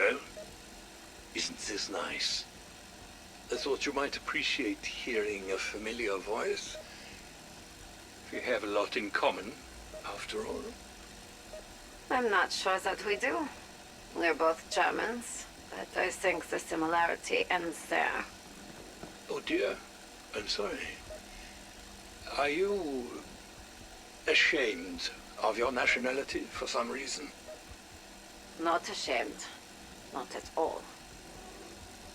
Well, isn't this nice? I thought you might appreciate hearing a familiar voice. We have a lot in common, after all. I'm not sure that we do. We're both Germans, but I think the similarity ends there. Oh dear, I'm sorry. Are you ashamed of your nationality for some reason? Not ashamed. Not at all.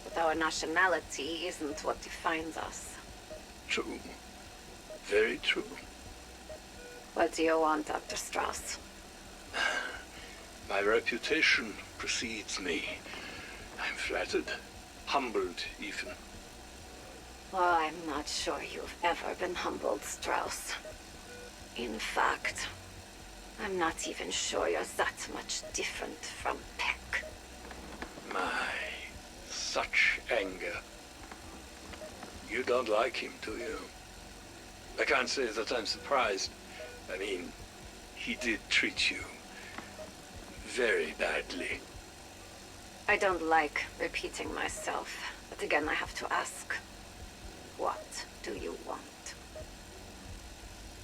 But our nationality isn't what defines us. True. Very true. What do you want, Dr. Strauss? My reputation precedes me. I'm flattered, humbled even. Oh, I'm not sure you've ever been humbled, Strauss. In fact, I'm not even sure you're that much different from Peck. My, such anger. You don't like him, do you? I can't say that I'm surprised. I mean, he did treat you very badly. I don't like repeating myself, but again I have to ask, what do you want?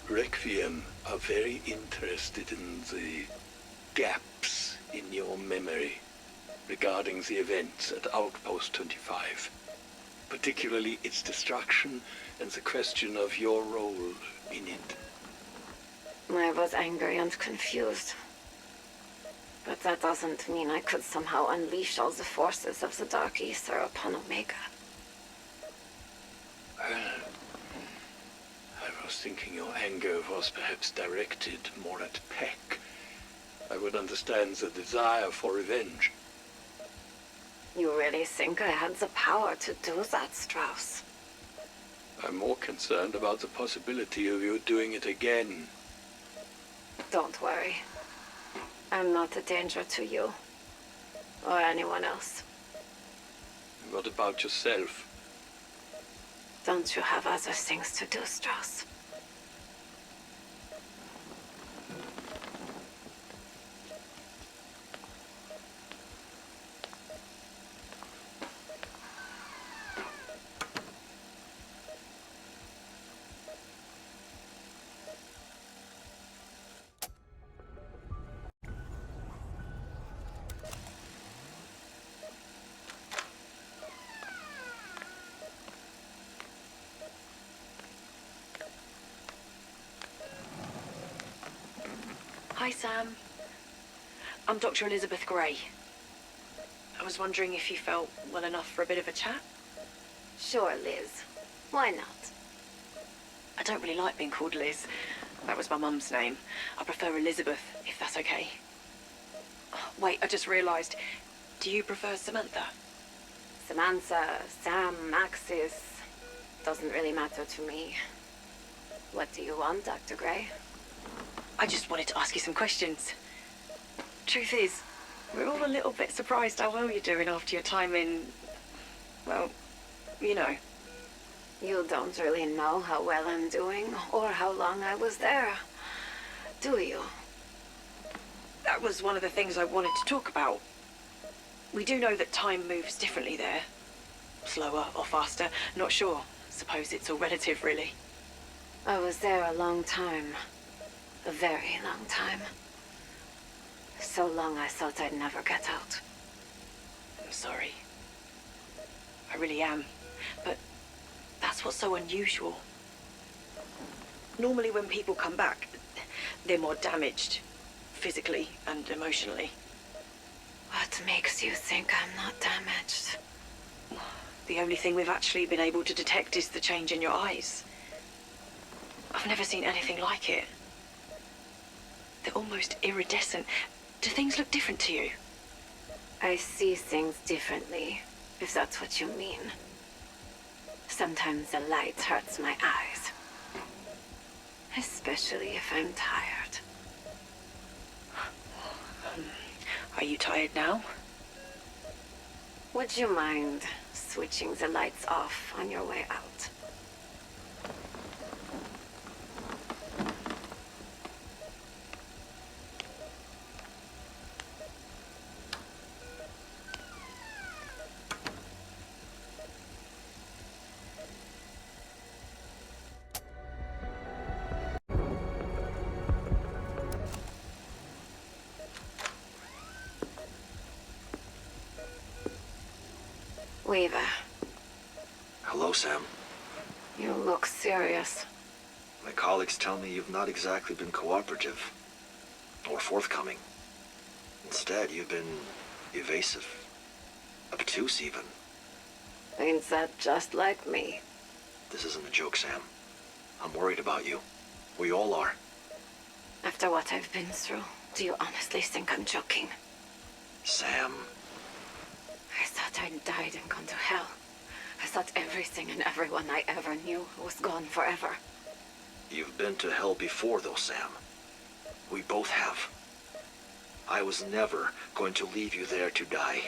Requiem are very interested in the gaps in your memory regarding the events at Outpost 25, particularly its destruction and the question of your role in it. I was angry and confused. But that doesn't mean I could somehow unleash all the forces of the Dark Ether upon Omega. Well, I was thinking your anger was perhaps directed more at Peck. I would understand the desire for revenge. You really think I had the power to do that, Strauss? I'm more concerned about the possibility of you doing it again. Don't worry. I'm not a danger to you. Or anyone else. What about yourself? Don't you have other things to do, Strauss? Hi, Sam. I'm Dr. Elizabeth Gray. I was wondering if you felt well enough for a bit of a chat? Sure, Liz. Why not? I don't really like being called Liz. That was my mum's name. I prefer Elizabeth, if that's okay. Oh, wait, I just realised. Do you prefer Samantha? Samantha, Sam, Maxis. Doesn't really matter to me. What do you want, Dr. Gray? I just wanted to ask you some questions. Truth is, we're all a little bit surprised how well you're doing after your time in... well, you know. You don't really know how well I'm doing, or how long I was there, do you? That was one of the things I wanted to talk about. We do know that time moves differently there. Slower or faster, not sure. Suppose it's all relative, really. I was there a long time. A very long time. So long I thought I'd never get out. I'm sorry. I really am. But that's what's so unusual. Normally when people come back, they're more damaged. Physically and emotionally. What makes you think I'm not damaged? The only thing we've actually been able to detect is the change in your eyes. I've never seen anything like it. They're almost iridescent. Do things look different to you? I see things differently, if that's what you mean. Sometimes the light hurts my eyes. Especially if I'm tired. Are you tired now? Would you mind switching the lights off on your way out? Weaver, Hello, Sam. you look serious. My colleagues tell me you've not exactly been cooperative. Or forthcoming. Instead, you've been evasive. Obtuse, even. Ain't that just like me? This isn't a joke, Sam. I'm worried about you. We all are. After what I've been through, do you honestly think I'm joking? Sam. I thought I'd died and gone to hell. I thought everything and everyone I ever knew was gone forever. You've been to hell before, though, Sam. We both have. I was never going to leave you there to die.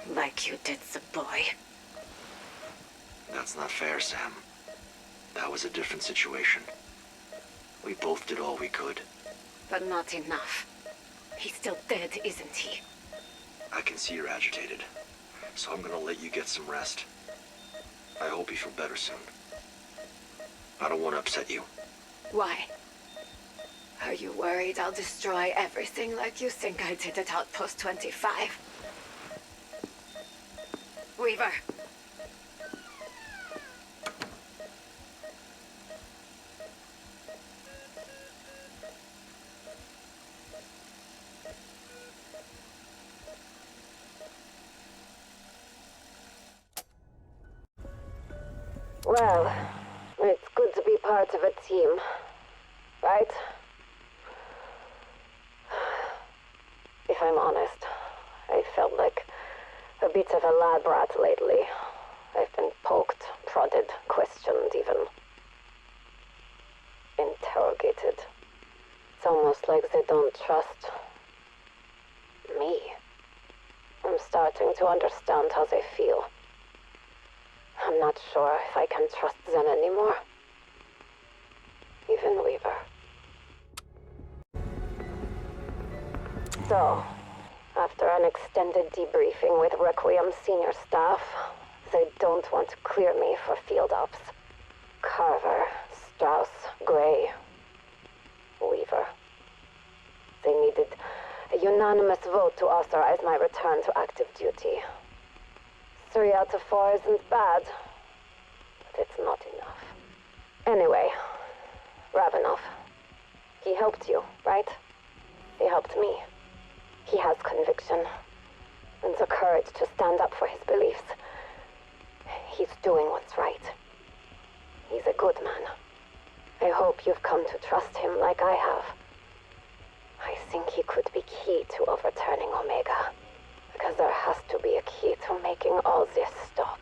Like you did the boy. That's not fair, Sam. That was a different situation. We both did all we could. But not enough. He's still dead, isn't he? I can see you're agitated, so I'm gonna let you get some rest. I hope you feel better soon. I don't want to upset you. Why? Are you worried I'll destroy everything like you think I did at Outpost 25? Weaver! Well, it's good to be part of a team, right? If I'm honest, I felt like a bit of a lab rat lately. I've been poked, prodded, questioned, even interrogated. It's almost like they don't trust me. I'm starting to understand how they feel. I'm not sure if I can trust them anymore. Even Weaver. So, after an extended debriefing with Requiem senior staff, they don't want to clear me for field ops. Carver, Strauss, Gray, Weaver. They needed a unanimous vote to authorize my return to active duty. 3 out of 4 isn't bad, but it's not enough. Anyway, Ravenov. He helped you, right? He helped me. He has conviction, and the courage to stand up for his beliefs. He's doing what's right. He's a good man. I hope you've come to trust him like I have. I think he could be key to overturning Omega. Because there has to be a key to making all this stop.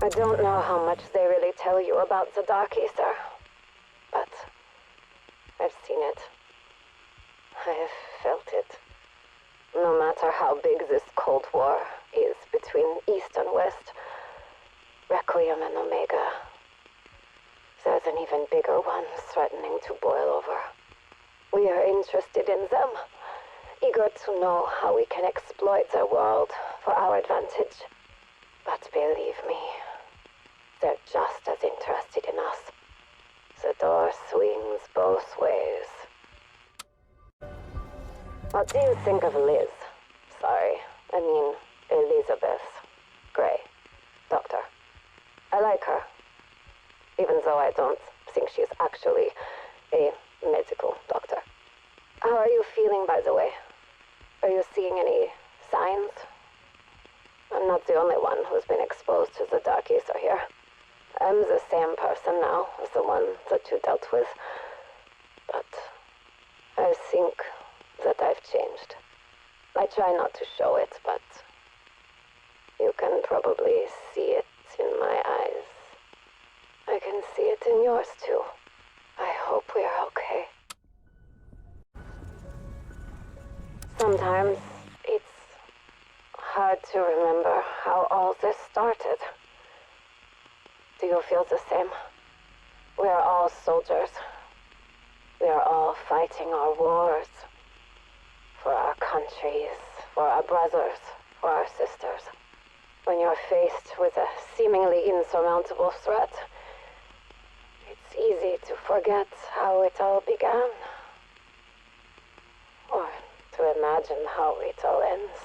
I don't know how much they really tell you about the Dark Ether, but I've seen it. I have felt it. No matter how big this Cold War is between East and West, Requiem and Omega, there's an even bigger one threatening to boil over. We are interested in them, eager to know how we can exploit their world for our advantage. But believe me, they're just as interested in us. The door swings both ways. What do you think of Liz? Sorry, I mean Elizabeth Gray, Doctor. I like her. Even though I don't think she's actually a medical doctor. How are you feeling, by the way? Are you seeing any signs? I'm not the only one who's been exposed to the Dark Ether here. I'm the same person now as the one that you dealt with. But I think that I've changed. I try not to show it, but you can probably see it in my eyes. I can see it in yours, too. I hope we're okay. Sometimes it's hard to remember how all this started. Do you feel the same? We are all soldiers. We are all fighting our wars. For our countries, for our brothers, for our sisters. When you're faced with a seemingly insurmountable threat, it's easy to forget how it all began. imagine how it all ends.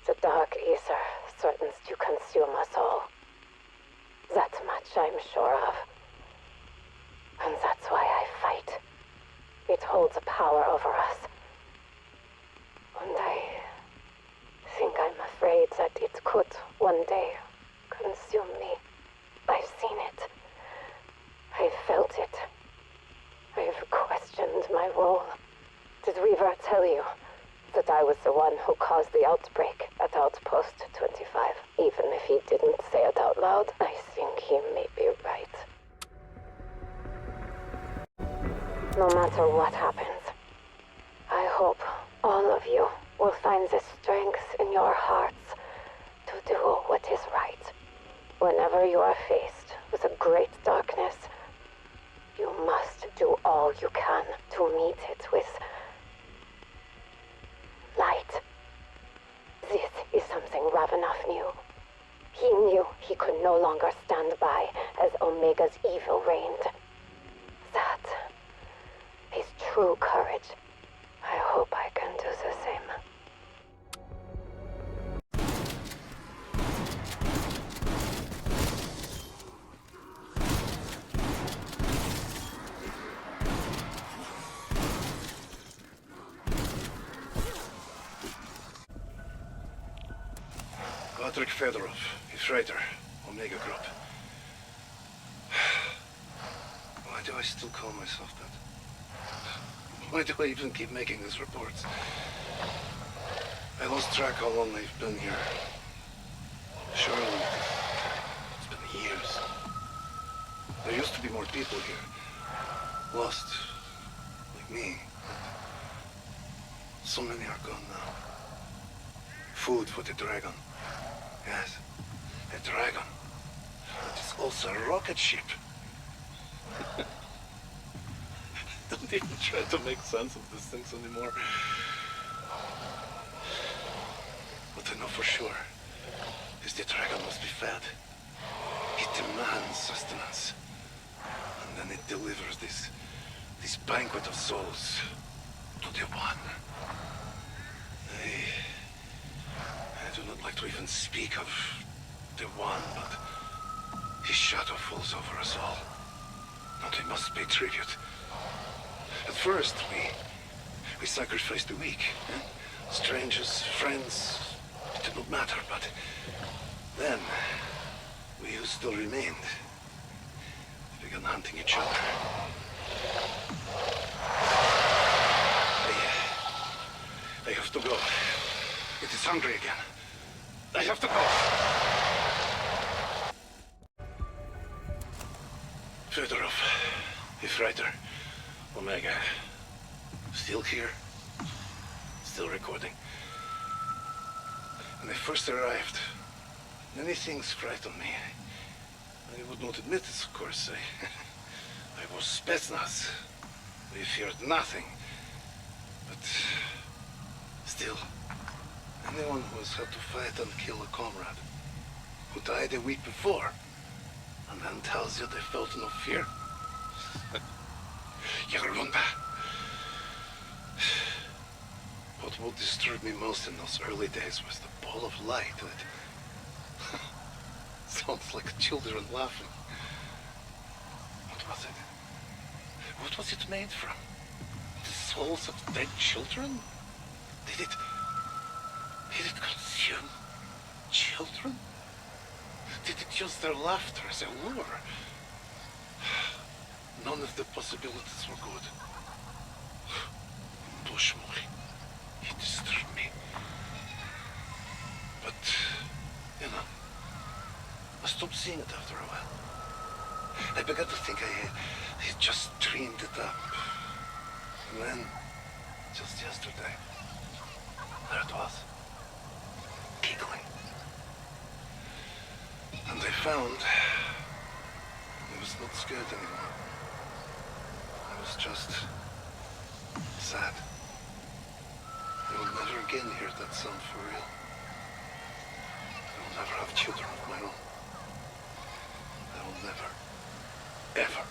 The Dark Aether threatens to consume us all. That much I'm sure of. And that's why I fight. It holds a power over us. And I think I'm afraid that it could one day consume me. I've seen it. I've felt it. I've questioned my role. Did Reaver tell you that I was the one who caused the outbreak at Outpost 25? Even if he didn't say it out loud, I think he may be right. No matter what happens, I hope all of you will find the strength in your hearts to do what is right. Whenever you are faced with a great darkness, you must do all you can to meet it with light. This is something Ravenov knew. He knew he could no longer stand by as Omega's evil reigned. That is true courage. I hope I can do the same. Patrick Fedorov, Ефрейтор, Omega Group. Why do I still call myself that? Why do I even keep making these reports? I lost track how long they've been here. Surely, it's been years. There used to be more people here. Lost, like me. So many are gone now. Food for the dragon. Yes, a dragon. But it's also a rocket ship. Don't even try to make sense of these things anymore. What I know for sure is the dragon must be fed. It demands sustenance. And then it delivers this banquet of souls to the One. I do not like to even speak of the One, but his shadow falls over us all. And we must pay tribute. At first, we sacrificed the weak. Strangers, friends, it did not matter, but then we who still remained began hunting each other. I have to go. It is hungry again. I have to go. Fedorov, Ефрейтор, Omega. Still here. Still recording. When I first arrived, many things frightened me. I would not admit this, of course. I was Spetsnaz. We feared nothing. But still, anyone who has had to fight and kill a comrade who died a week before and then tells you they felt no fear. Yarlunda. What would disturb me most in those early days was the ball of light that sounds like children laughing. What was it? What was it made from? The souls of dead children? Did it consume children? Did it use their laughter as a lure? None of the possibilities were good. Bushmore, he disturbed me. But, you know, I stopped seeing it after a while. I began to think I just dreamed it up. And then, just yesterday, there it was, giggling. And I found I was not scared anymore. I was just sad. I will never again hear that sound for real. I will never have children of my own. I will never, ever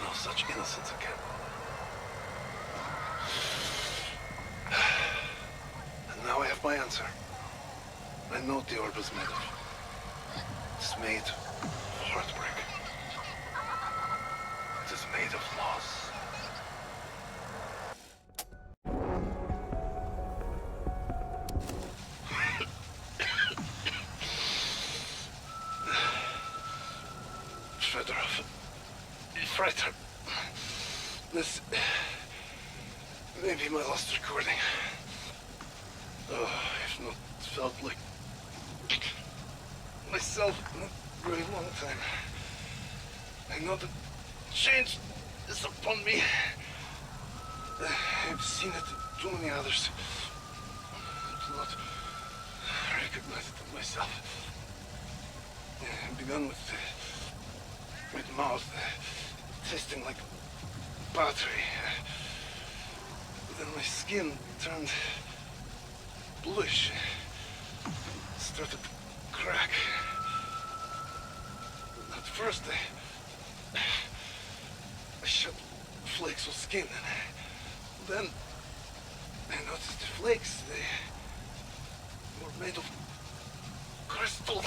know such innocence again. have my answer. I know what the orb is made of. It's made of heartbreak. It is made of loss. Fedorov. Freiter. This may be my last recording. Oh, I've not felt like myself in a very long time. I know that change is upon me. I've seen it in too many others. I do not recognize it in myself. I began with mouth tasting like battery. Then my skin turned bluish. Started to crack. At first I shot flakes of skin, and then I noticed the flakes, they were made of crystals.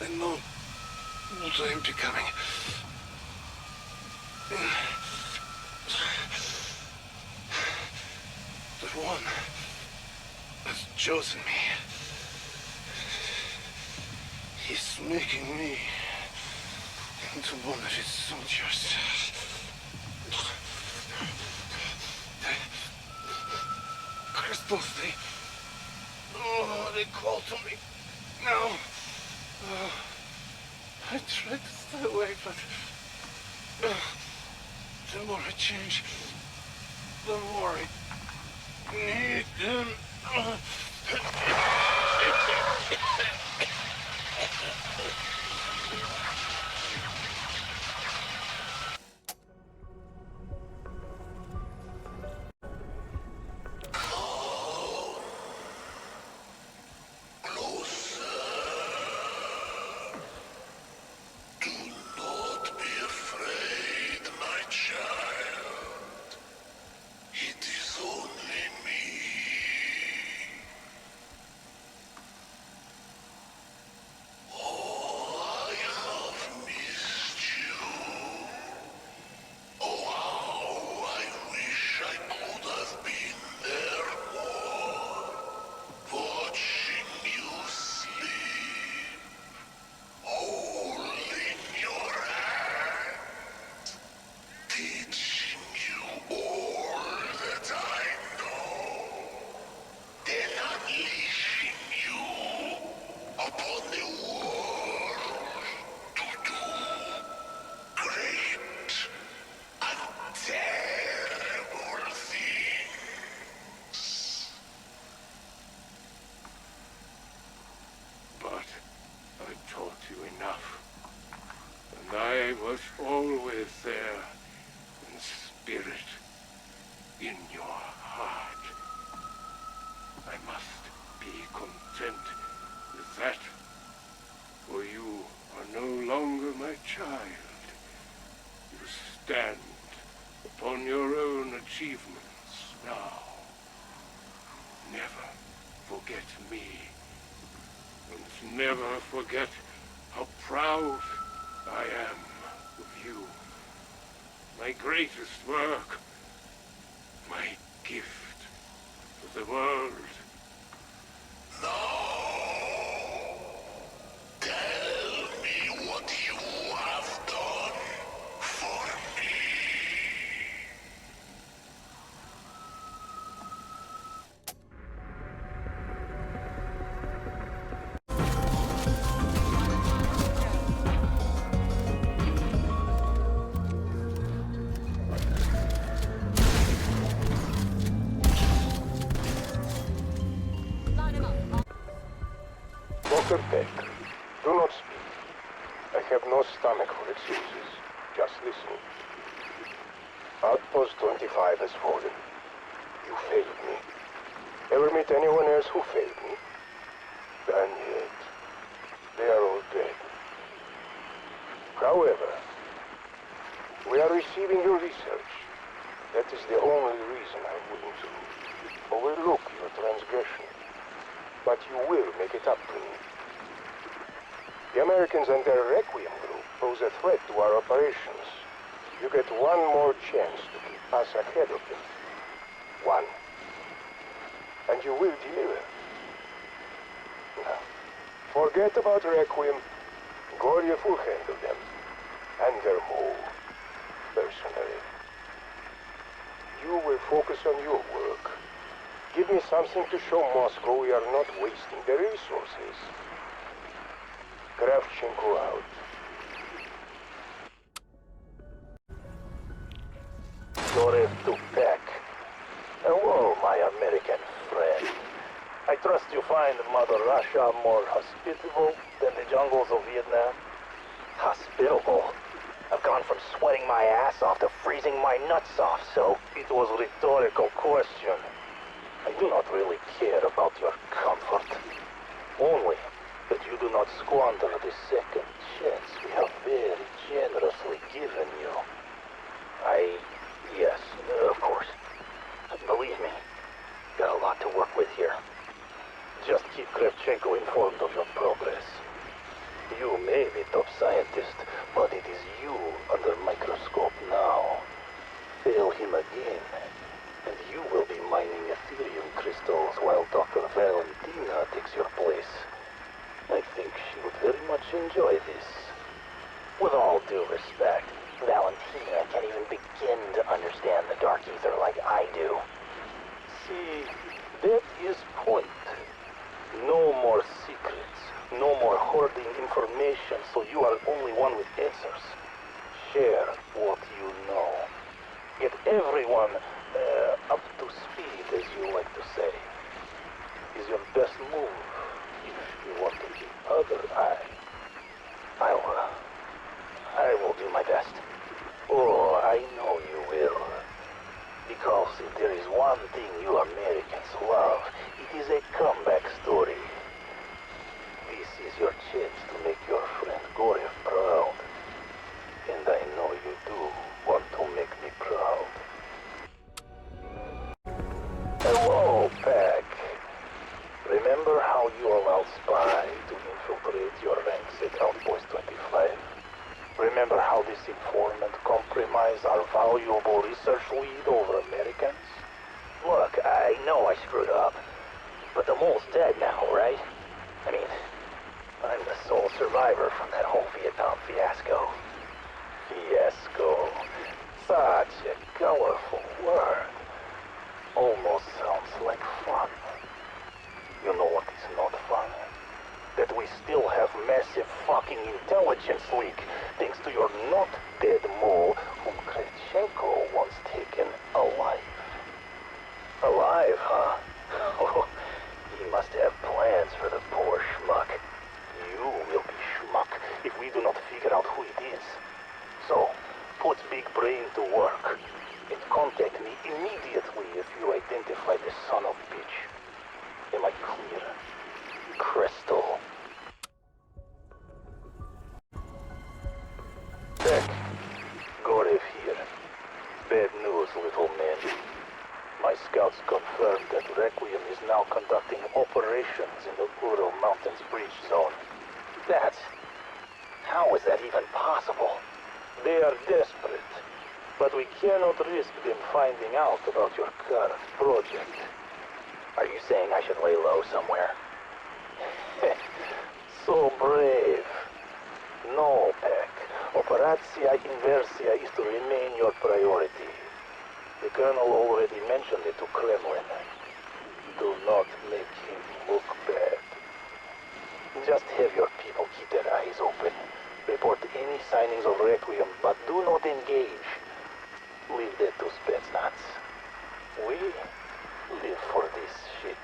I know what I am becoming. The one has chosen me. He's making me into one of his soldiers. Crystals, they call to me now. I tried to stay away, but the more I change, the more I need them. I was always there, in spirit, in your heart. I must be content with that, for you are no longer my child. You stand upon your own achievements now. Never forget me, and never forget how proud I am of you. My greatest work, my gift to the world. No! Tell me what you have done for me. Dr. Peck, do not speak. I have no stomach for excuses. Just listen. Outpost 25 has fallen. You failed me. Ever meet anyone else who failed me? And yet, they are all dead. However, we are receiving your research. That is the only reason I wouldn't overlook your transgression. But you will make it up to me. The Americans and their Requiem group pose a threat to our operations. You get one more chance to keep us ahead of them. One. And you will deliver. Now, forget about Requiem. Goryev will handle them. And their move. Personally. You will focus on your work. Give me something to show Moscow we are not wasting their resources. Kravchenko out. Gorev to Peck. Hello, my American friend. I trust you find Mother Russia more hospitable than the jungles of Vietnam. Hospitable? I've gone from sweating my ass off to freezing my nuts off, so... It was a rhetorical question. I do not really care about your comfort. Only that you do not squander the second chance we have very generously given you. Yes, of course. Believe me, got a lot to work with here. Just keep Kravchenko informed of your progress. You may be top scientist, but it is you under microscope now. Fail him again, and you will be mining Ethereum crystals while Dr. Valentina takes your place. I think she would very much enjoy this. With all due respect, Valentina can't even begin to understand the Dark Ether like I do. See, that is point. No more secrets. No more hoarding information so you are the only one with answers. Share what you know. Get everyone up to speed, as you like to say. Is your best move if you want to keep other eye. I will do my best. Oh, I know you will. Because if there is one thing you Americans love, it is a comeback story. This is your chance to make your friend Gorev proud. And I know you do want to make me proud. Hello, Pack. Remember how you allowed Spy to infiltrate your ranks at Outpost 25? Remember how this informant compromised our valuable research lead over Americans? Look, I know I screwed up, but the mole's dead now, right? I mean, I'm the sole survivor from that whole Vietnam fiasco. Fiasco. Such a colorful word. Almost sounds like fun. You know what is not fun? That we still have massive fucking intelligence leak thanks to your not dead mole whom Kravchenko once taken alive. Alive, huh? Oh, he must have plans for the poor schmuck. You will be schmuck if we do not figure out who it is. So, put big brain to work and contact me immediately if you identify the son of bitch. Am I clear? Crystal. Beck, Gorev here. Bad news, little man. My scouts confirmed that Requiem is now conducting operations in the Ural Mountains Breach Zone. How is that even possible? They are desperate, but we cannot risk them finding out about your current project. Are you saying I should lay low somewhere? So brave. No, Peck. Operatia Inversia is to remain your priority. The Colonel already mentioned it to Kremlin. Do not make him look bad. Just have your people keep their eyes open. Report any signings of Requiem, but do not engage. Leave that to Spetsnaz. We live for this shit.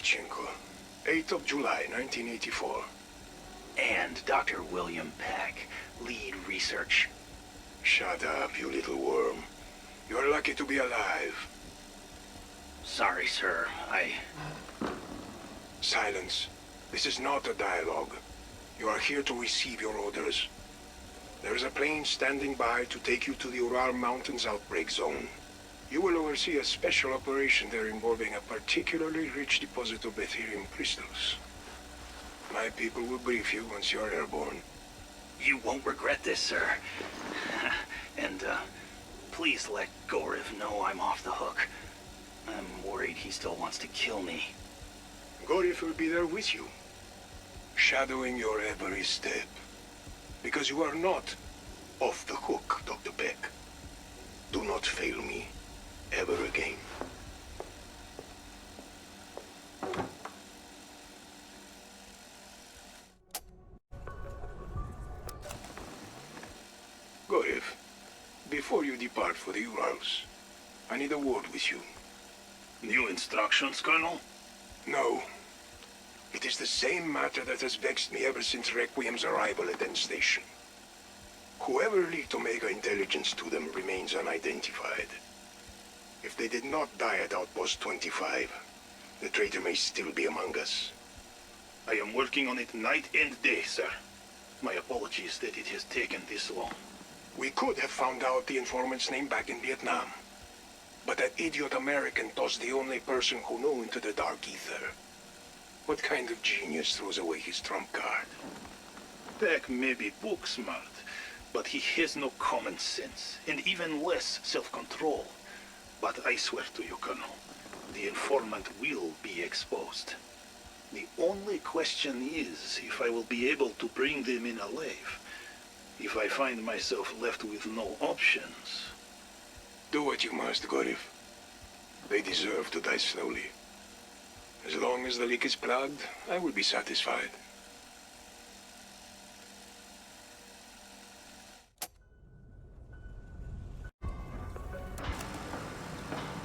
Kravchenko, 8th of July, 1984. And Dr. William Peck, lead research. Shut up, you little worm. You're lucky to be alive. Sorry, sir. Silence. This is not a dialogue. You are here to receive your orders. There is a plane standing by to take you to the Ural Mountains outbreak zone. You will oversee a special operation there involving a particularly rich deposit of Betherium crystals. My people will brief you once you are airborne. You won't regret this, sir. And, please let Goriv know I'm off the hook. I'm worried he still wants to kill me. Goriv will be there with you, shadowing your every step. Because you are not off the hook, Dr. Peck. Do not fail me ever again. Goriv, before you depart for the Urals, I need a word with you. New instructions, Colonel? No. It is the same matter that has vexed me ever since Requiem's arrival at End Station. Whoever leaked Omega intelligence to them remains unidentified. If they did not die at Outpost 25, the traitor may still be among us. I am working on it night and day, sir. My apologies that it has taken this long. We could have found out the informant's name back in Vietnam. But that idiot American tossed the only person who knew into the dark ether. What kind of genius throws away his trump card? Peck may be book smart, but he has no common sense, and even less self-control. But I swear to you, Colonel, the informant will be exposed. The only question is if I will be able to bring them in alive. If I find myself left with no options... Do what you must, Goriv. They deserve to die slowly. As long as the leak is plugged, I will be satisfied.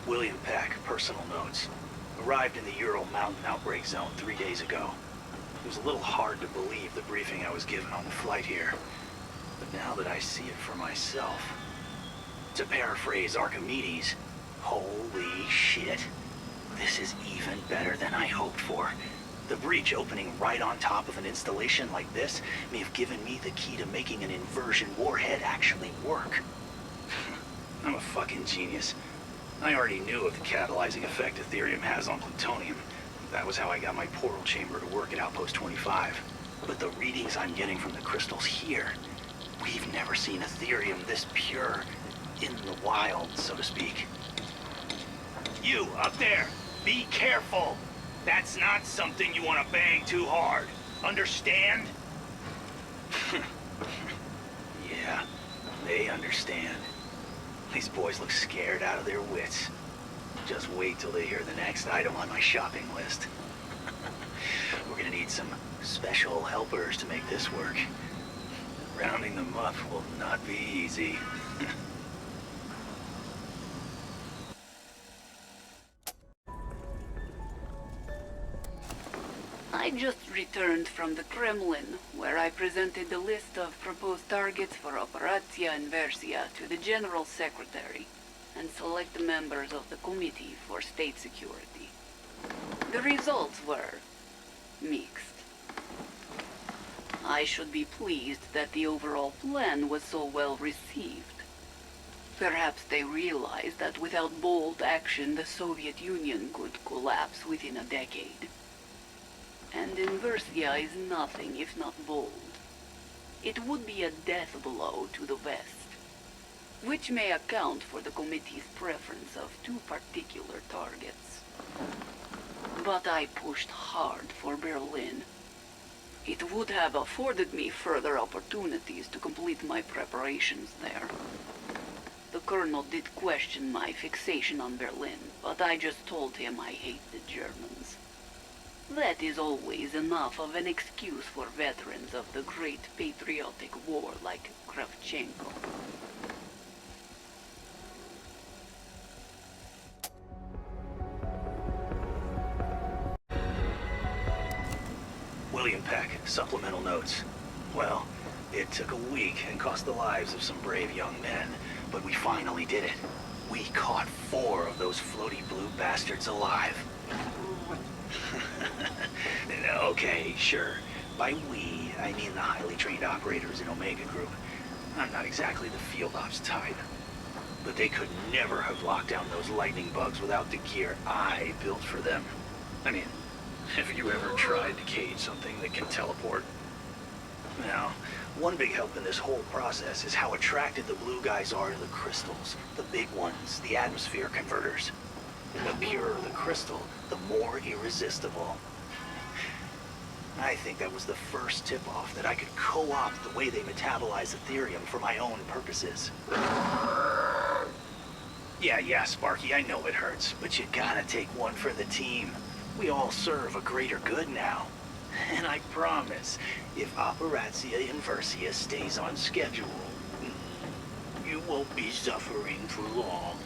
William Peck, personal notes. Arrived in the Ural Mountain outbreak zone 3 days ago. It was a little hard to believe the briefing I was given on the flight here. But now that I see it for myself... To paraphrase Archimedes, holy shit. This is even better than I hoped for. The breach opening right on top of an installation like this may have given me the key to making an inversion warhead actually work. I'm a fucking genius. I already knew of the catalyzing effect Ethereum has on plutonium. That was how I got my portal chamber to work at Outpost 25. But the readings I'm getting from the crystals here, we've never seen Ethereum this pure, in the wild, so to speak. You, up there, be careful. That's not something you want to bang too hard. Understand? Yeah, they understand. These boys look scared out of their wits. Just wait till they hear the next item on my shopping list. We're gonna need some special helpers to make this work. Rounding them up will not be easy. I just returned from the Kremlin, where I presented the list of proposed targets for Operatia Inversia to the General Secretary and select members of the Committee for State Security. The results were mixed. I should be pleased that the overall plan was so well received. Perhaps they realized that without bold action, the Soviet Union could collapse within a decade. And Inversia is nothing if not bold. It would be a death blow to the West, which may account for the committee's preference of two particular targets. But I pushed hard for Berlin. It would have afforded me further opportunities to complete my preparations there. The Colonel did question my fixation on Berlin, but I just told him I hate the Germans. That is always enough of an excuse for veterans of the great patriotic war like Kravchenko. supplemental notes. Well, it took a week and cost the lives of some brave young men, but we finally did it. We caught 4 of those floaty blue bastards alive. Okay, sure. By we, I mean the highly trained operators in Omega Group. I'm not exactly the field ops type. But they could never have locked down those lightning bugs without the gear I built for them. I mean, have you ever tried to cage something that can teleport? Now, one big help in this whole process is how attracted the blue guys are to the crystals. The big ones, the atmosphere converters. The purer the crystal, the more irresistible. I think that was the first tip-off that I could co-opt the way they metabolize Ethereum for my own purposes. Yeah, Sparky, I know it hurts, but you gotta take one for the team. We all serve a greater good now. And I promise, if Operatia Inversia stays on schedule, you won't be suffering for long.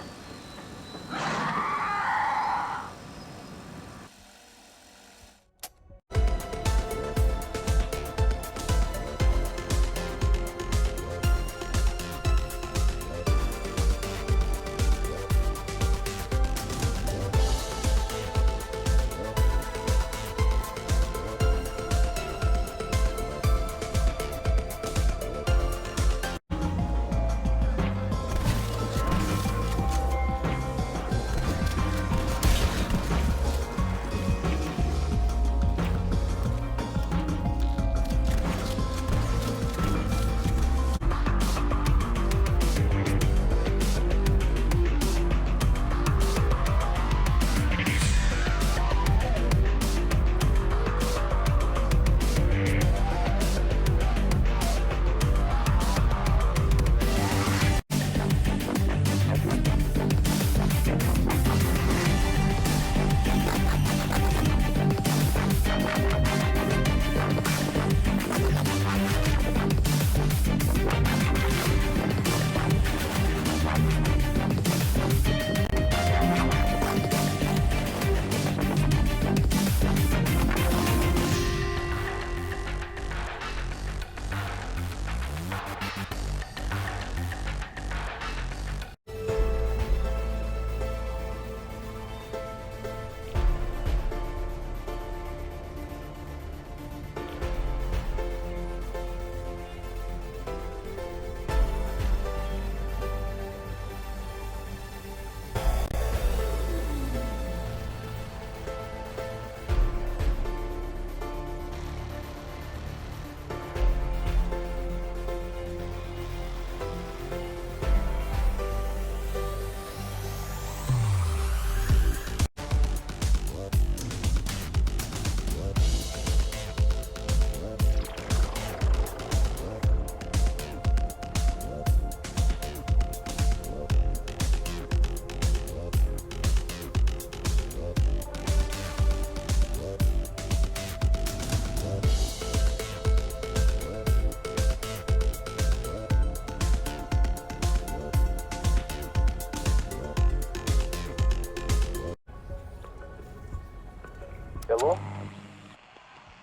Hello?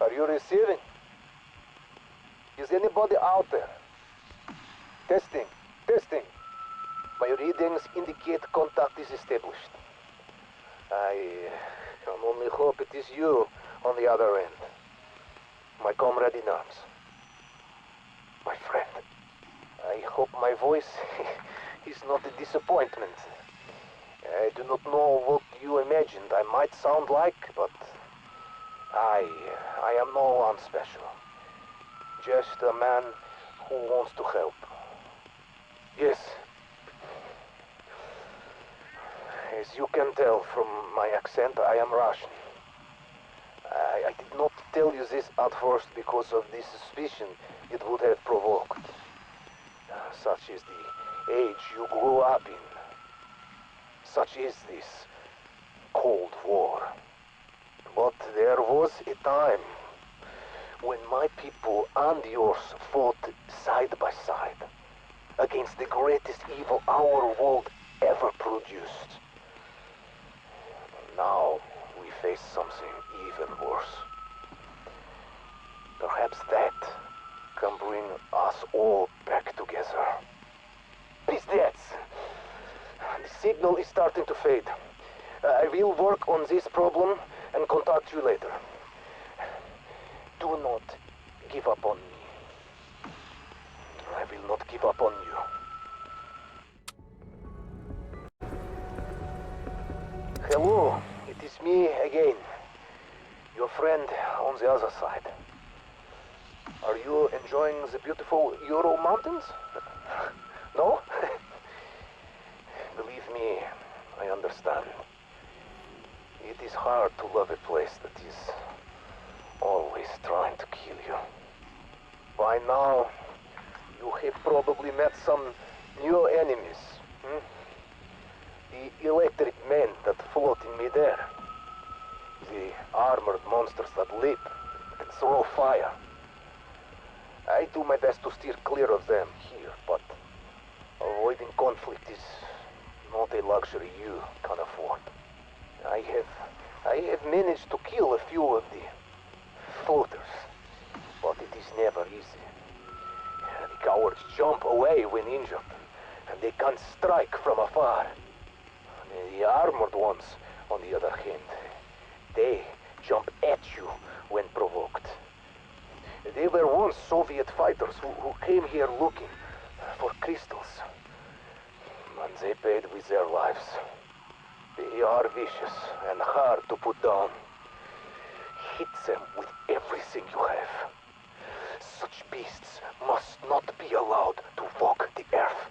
Are you receiving? Is anybody out there? Testing. My readings indicate contact is established. I can only hope it is you on the other end. My comrade in arms. My friend. I hope my voice is not a disappointment. I do not know what you imagined I might sound like, but I am no one special. Just a man who wants to help. Yes. As you can tell from my accent, I am Russian. I did not tell you this at first because of the suspicion it would have provoked. Such is the age you grew up in. Such is this Cold War. But there was a time when my people and yours fought side by side against the greatest evil our world ever produced. Now we face something even worse. Perhaps that can bring us all back together. Pistets! The signal is starting to fade. I will work on this problem and contact you later. Do not give up on me. I will not give up on you. Hello, it is me again. Your friend on the other side. Are you enjoying the beautiful Ural Mountains? No? Believe me, I understand. It is hard to love a place that is always trying to kill you. By now, you have probably met some new enemies. The electric men that float in midair. The armored monsters that leap and throw fire. I do my best to steer clear of them here, but avoiding conflict is not a luxury you can afford. I have managed to kill a few of the floaters, but it is never easy. The cowards jump away when injured, and they can strike from afar. The armored ones, on the other hand, they jump at you when provoked. They were once Soviet fighters who came here looking for crystals. And they paid with their lives. They are vicious and hard to put down. Hit them with everything you have. Such beasts must not be allowed to walk the earth.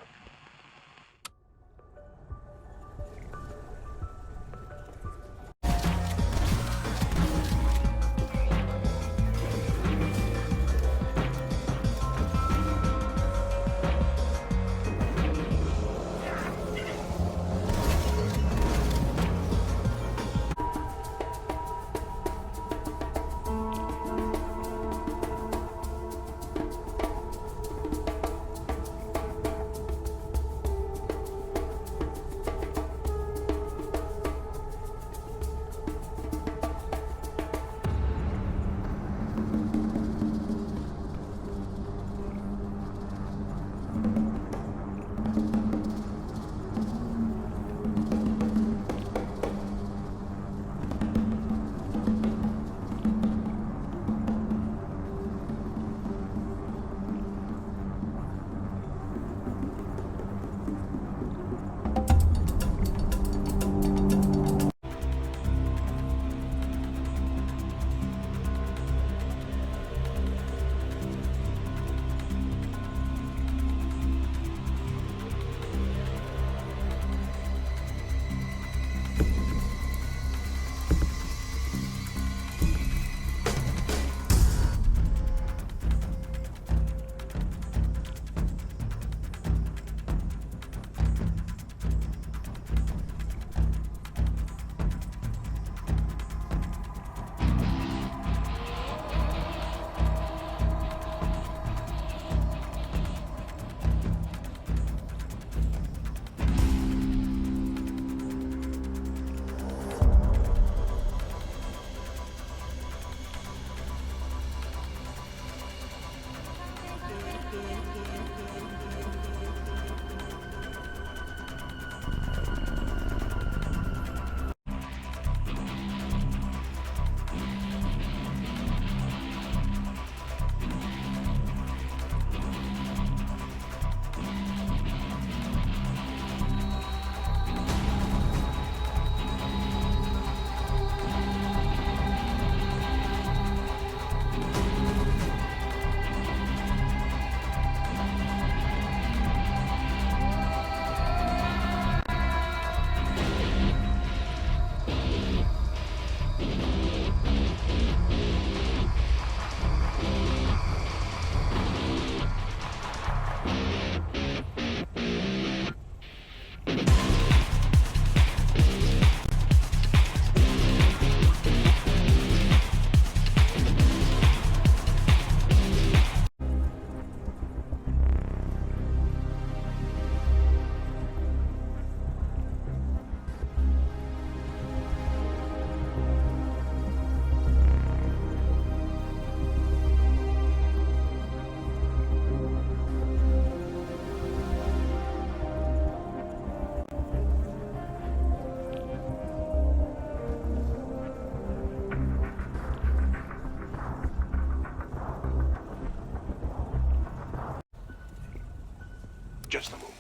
Just a moment.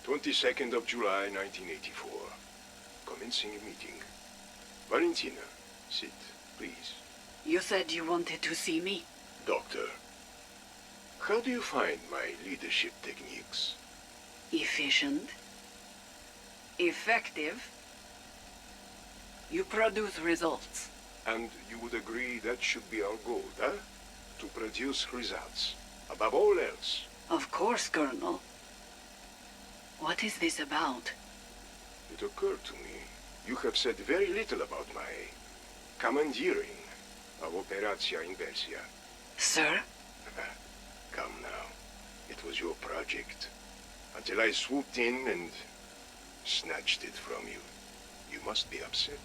22nd of July, 1984. Commencing a meeting. Valentina, sit, please. You said you wanted to see me? Doctor, how do you find my leadership techniques? Efficient. Effective. You produce results. And you would agree that should be our goal, huh? To produce results. Above all else. Of course, Colonel. What is this about? It occurred to me, you have said very little about my commandeering of Operatia Inversia. Sir? Come now. It was your project. Until I swooped in and snatched it from you. You must be upset.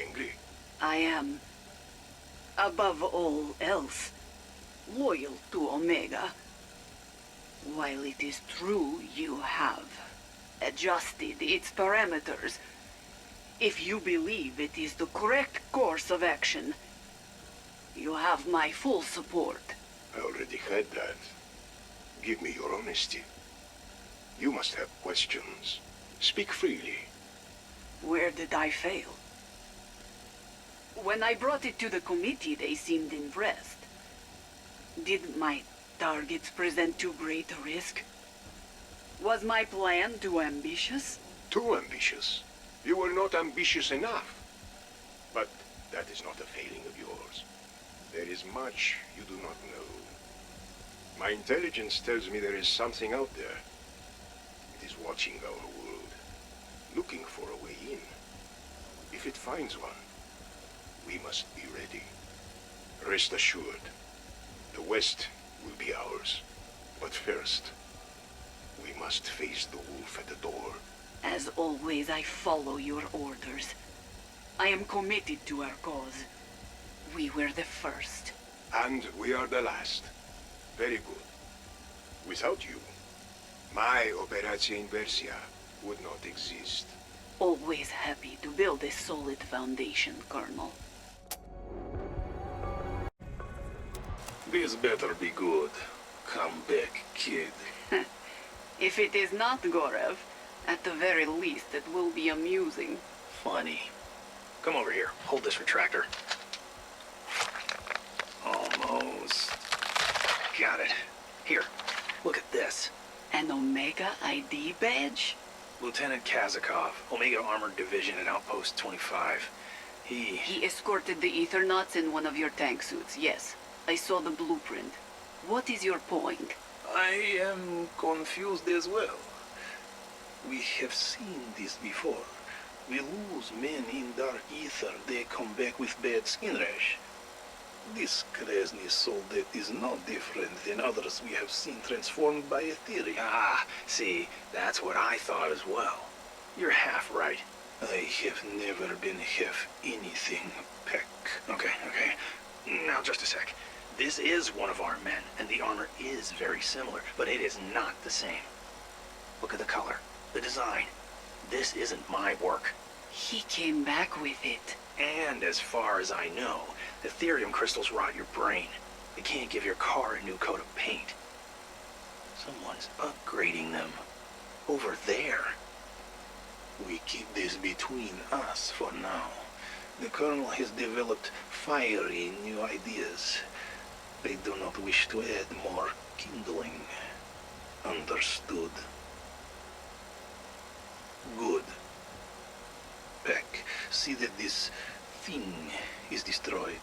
Angry. I am, above all else, loyal to Omega. While it is true you have adjusted its parameters, if you believe it is the correct course of action, you have my full support. I already had that. Give me your honesty. You must have questions. Speak freely. Where did I fail? When I brought it to the committee, they seemed impressed. Did my targets present too great a risk? Was my plan too ambitious? Too ambitious. You were not ambitious enough. But that is not a failing of yours. There is much you do not know. My intelligence tells me there is something out there. It is watching our world, looking for a way in. If it finds one, we must be ready. Rest assured, the West will be ours. But first, we must face the wolf at the door. As always, I follow your orders. I am committed to our cause. We were the first. And we are the last. Very good. Without you, my Operatia Inversia would not exist. Always happy to build a solid foundation, Colonel. This better be good. Come back, kid. If it is not Gorev, at the very least it will be amusing. Funny. Come over here. Hold this retractor. Almost. Got it. Here, look at this. An Omega ID badge? Lieutenant Kazakov, Omega Armored Division at Outpost 25. He escorted the Ethernauts in one of your tank suits, yes. I saw the blueprint. What is your point? I am confused as well. We have seen this before. We lose men in dark ether, they come back with bad skin rash. This Krasny soldat is not different than others we have seen transformed by Etheria. Ah, see, that's what I thought as well. You're half right. I have never been half anything, Peck. Okay. Now, just a sec. This is one of our men, and the armor is very similar, but it is not the same. Look at the color, the design. This isn't my work. He came back with it. And as far as I know, the Ethereum crystals rot your brain. They can't give your car a new coat of paint. Someone's upgrading them. Over there. We keep this between us for now. The Colonel has developed fiery new ideas. I do not wish to add more kindling. Understood? Good. Peck, see that this thing is destroyed.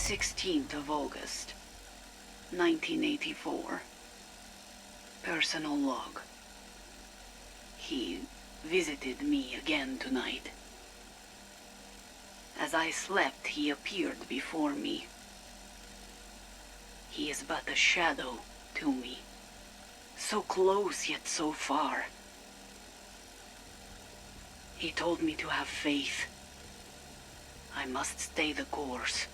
16th of August, 1984. Personal log. He visited me again tonight. As I slept, he appeared before me. He is but a shadow to me, so close yet so far. He told me to have faith. I must stay the course.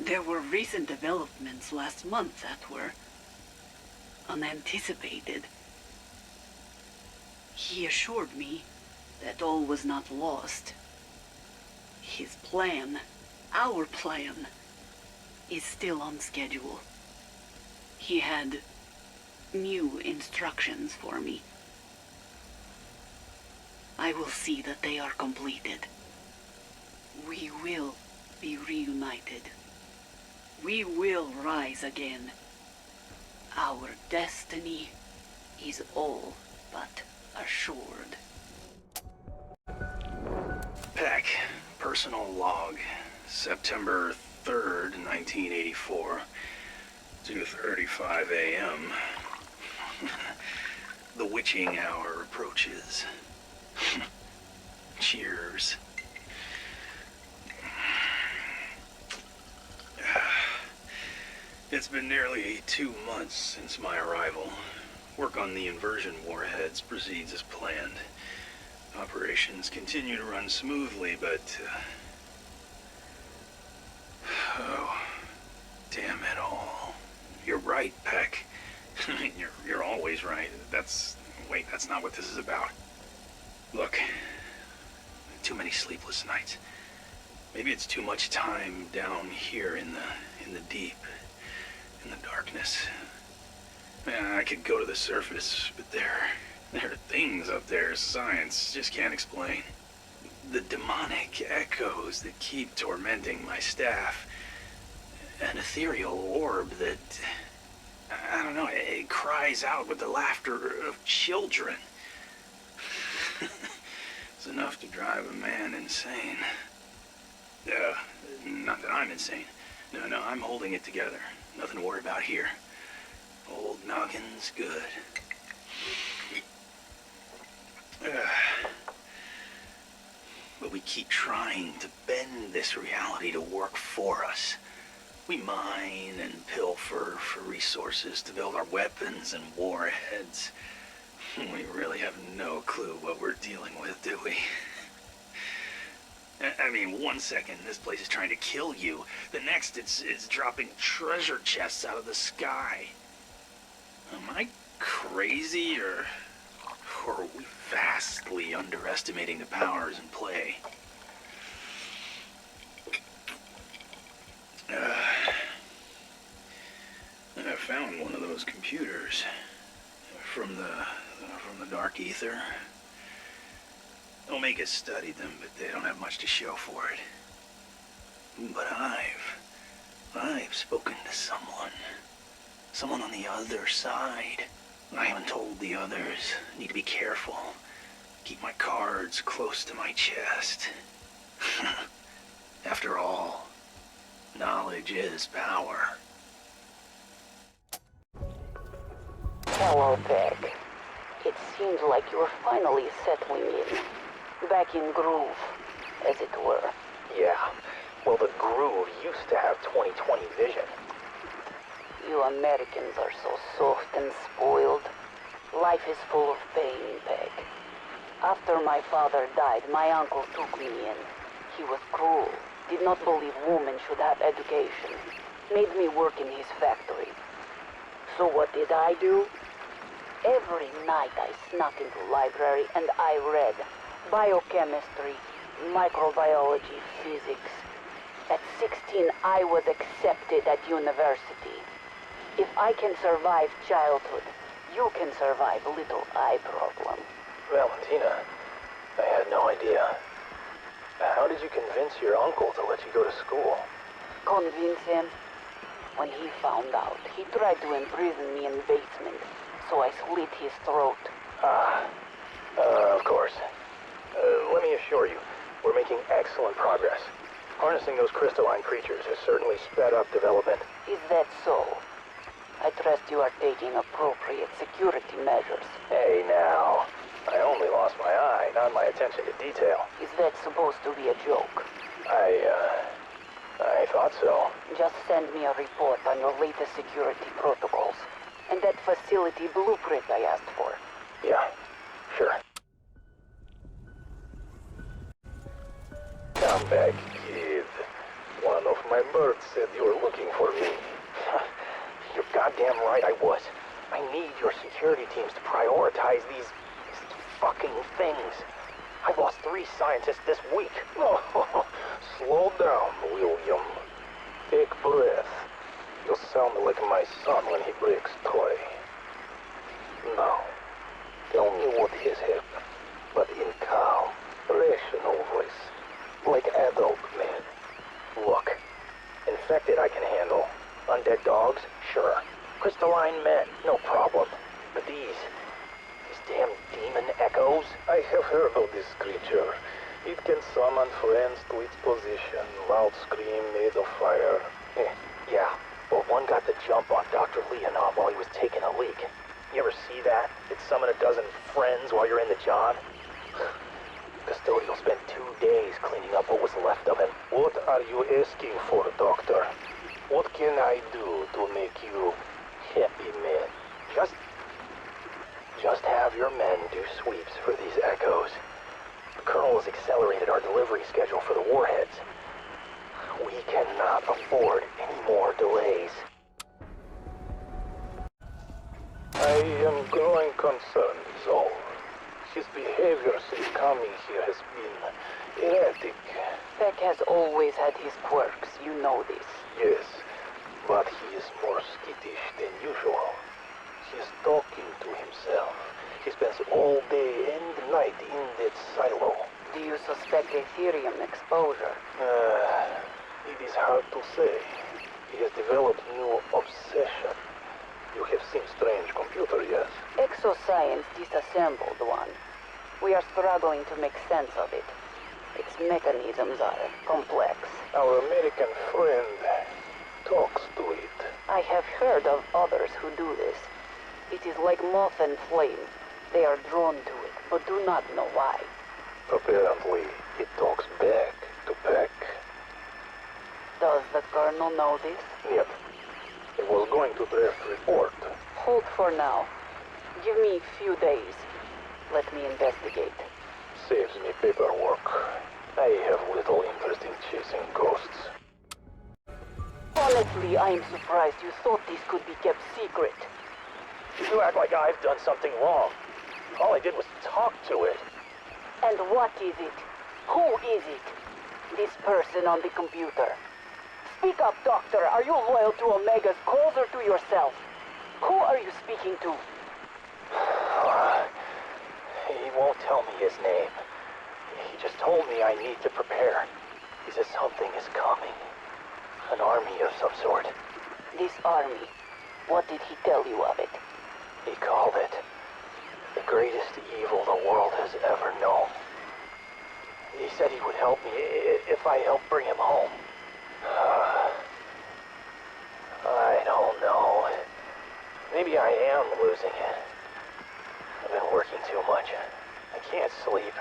There were recent developments last month that were unanticipated. He assured me that all was not lost. His plan, our plan, is still on schedule. He had new instructions for me. I will see that they are completed. We will be reunited. We will rise again. Our destiny is all but assured. Peck, personal log, September 3rd, 1984, 2:35 a.m. The witching hour approaches. Cheers. It's been nearly 2 months since my arrival. Work on the inversion warheads proceeds as planned. Operations continue to run smoothly, but... oh, damn it all. You're right, Peck. you're always right. Wait, that's not what this is about. Look, too many sleepless nights. Maybe it's too much time down here in the deep, in the darkness. I could go to the surface, but there are things up there science just can't explain. The demonic echoes that keep tormenting my staff. An ethereal orb that, I don't know, it cries out with the laughter of children. It's enough to drive a man insane. Not that I'm insane. No, I'm holding it together. Nothing to worry about here. Old noggin's good. But we keep trying to bend this reality to work for us. We mine and pilfer for resources to build our weapons and warheads. We really have no clue what we're dealing with, do we? I mean, 1 second this place is trying to kill you. The next it's dropping treasure chests out of the sky. Am I crazy, or are we vastly underestimating the powers in play? I found one of those computers from the Dark Ether. Omega studied them, but they don't have much to show for it. But I've spoken to someone on the other side. I haven't told the others. I need to be careful. Keep my cards close to my chest. After all, knowledge is power. Hello, Peck. It seems like you're finally settling in. Back in groove, as it were. Yeah. Well, the groove used to have 20/20 vision. You Americans are so soft and spoiled. Life is full of pain, Peck. After my father died, my uncle took me in. He was cruel, did not believe women should have education, made me work in his factory. So what did I do? Every night I snuck into the library and I read biochemistry, microbiology, physics. At 16, I was accepted at university. If I can survive childhood, you can survive a little eye problem. Valentina, I had no idea. How did you convince your uncle to let you go to school? Convince him? When he found out, he tried to imprison me in the basement, so I slit his throat. Of course. Let me assure you, we're making excellent progress. Harnessing those crystalline creatures has certainly sped up development. Is that so? I trust you are taking appropriate security measures. Hey, now. I only lost my eye, not my attention to detail. Is that supposed to be a joke? I thought so. Just send me a report on your latest security protocols. And that facility blueprint I asked for. Yeah, sure. Come back, kid. One of my birds said you were looking for me. You're goddamn right I was. I need your security teams to prioritize these fucking things. I've lost 3 scientists this week. Oh, slow down, William. Take breath. You'll sound like my son when he breaks toy. Now, tell me what has happened, but in calm, rational voice, like adult men. Look, infected I can handle. Undead dogs, sure. Crystalline men, no problem. But these damn demon echoes? I have heard of this creature. It can summon friends to its position. Loud scream made of fire. Yeah, but one got the jump on Dr. Leonov while he was taking a leak. You ever see that? It summon a dozen friends while you're in the job? Custodial spent 2 days cleaning up what was left of him. What are you asking for, Doctor? What can I do to make you happy, man? Just have your men do sweeps for these echoes. The Colonel has accelerated our delivery schedule for the warheads. We cannot afford any more delays. I am growing concerned, Zol. His behavior since coming here has been erratic. Peck has always had his quirks, you know this. Yes, but he is more skittish than usual. He is talking to himself. He spends all day and night in that silo. Do you suspect Ethereum exposure? It is hard to say. He has developed new obsession. You have seen Strange Computer, yes? Exoscience disassembled one. We are struggling to make sense of it. Its mechanisms are complex. Our American friend talks to it. I have heard of others who do this. It is like moth and flame. They are drawn to it, but do not know why. Apparently, it talks back to Peck. Does the Colonel know this? Yep. It was going to draft report. Hold for now. Give me a few days. Let me investigate. Saves me paperwork. I have little interest in chasing ghosts. Honestly, I am surprised you thought this could be kept secret. You act like I've done something wrong. All I did was talk to it. And what is it? Who is it? This person on the computer. Speak up, Doctor. Are you loyal to Omega's calls or to yourself? Who are you speaking to? He won't tell me his name. He just told me I need to prepare. He says something is coming. An army of some sort. This army. What did he tell you of it? He called it the greatest evil the world has ever known. He said he would help me if I helped bring him home. I don't know. Maybe I am losing it. I've been working too much. I can't sleep,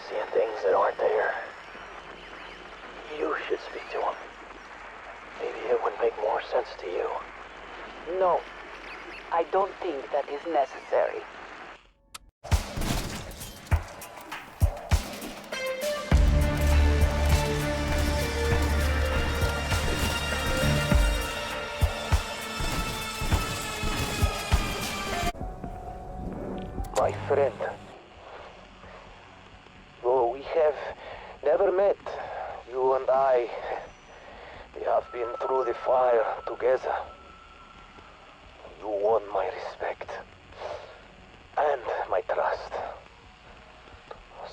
seeing things that aren't there. You should speak to him. Maybe it would make more sense to you. No. I don't think that is necessary. My friend. Though we have never met, you and I, we have been through the fire together. You won my respect and my trust.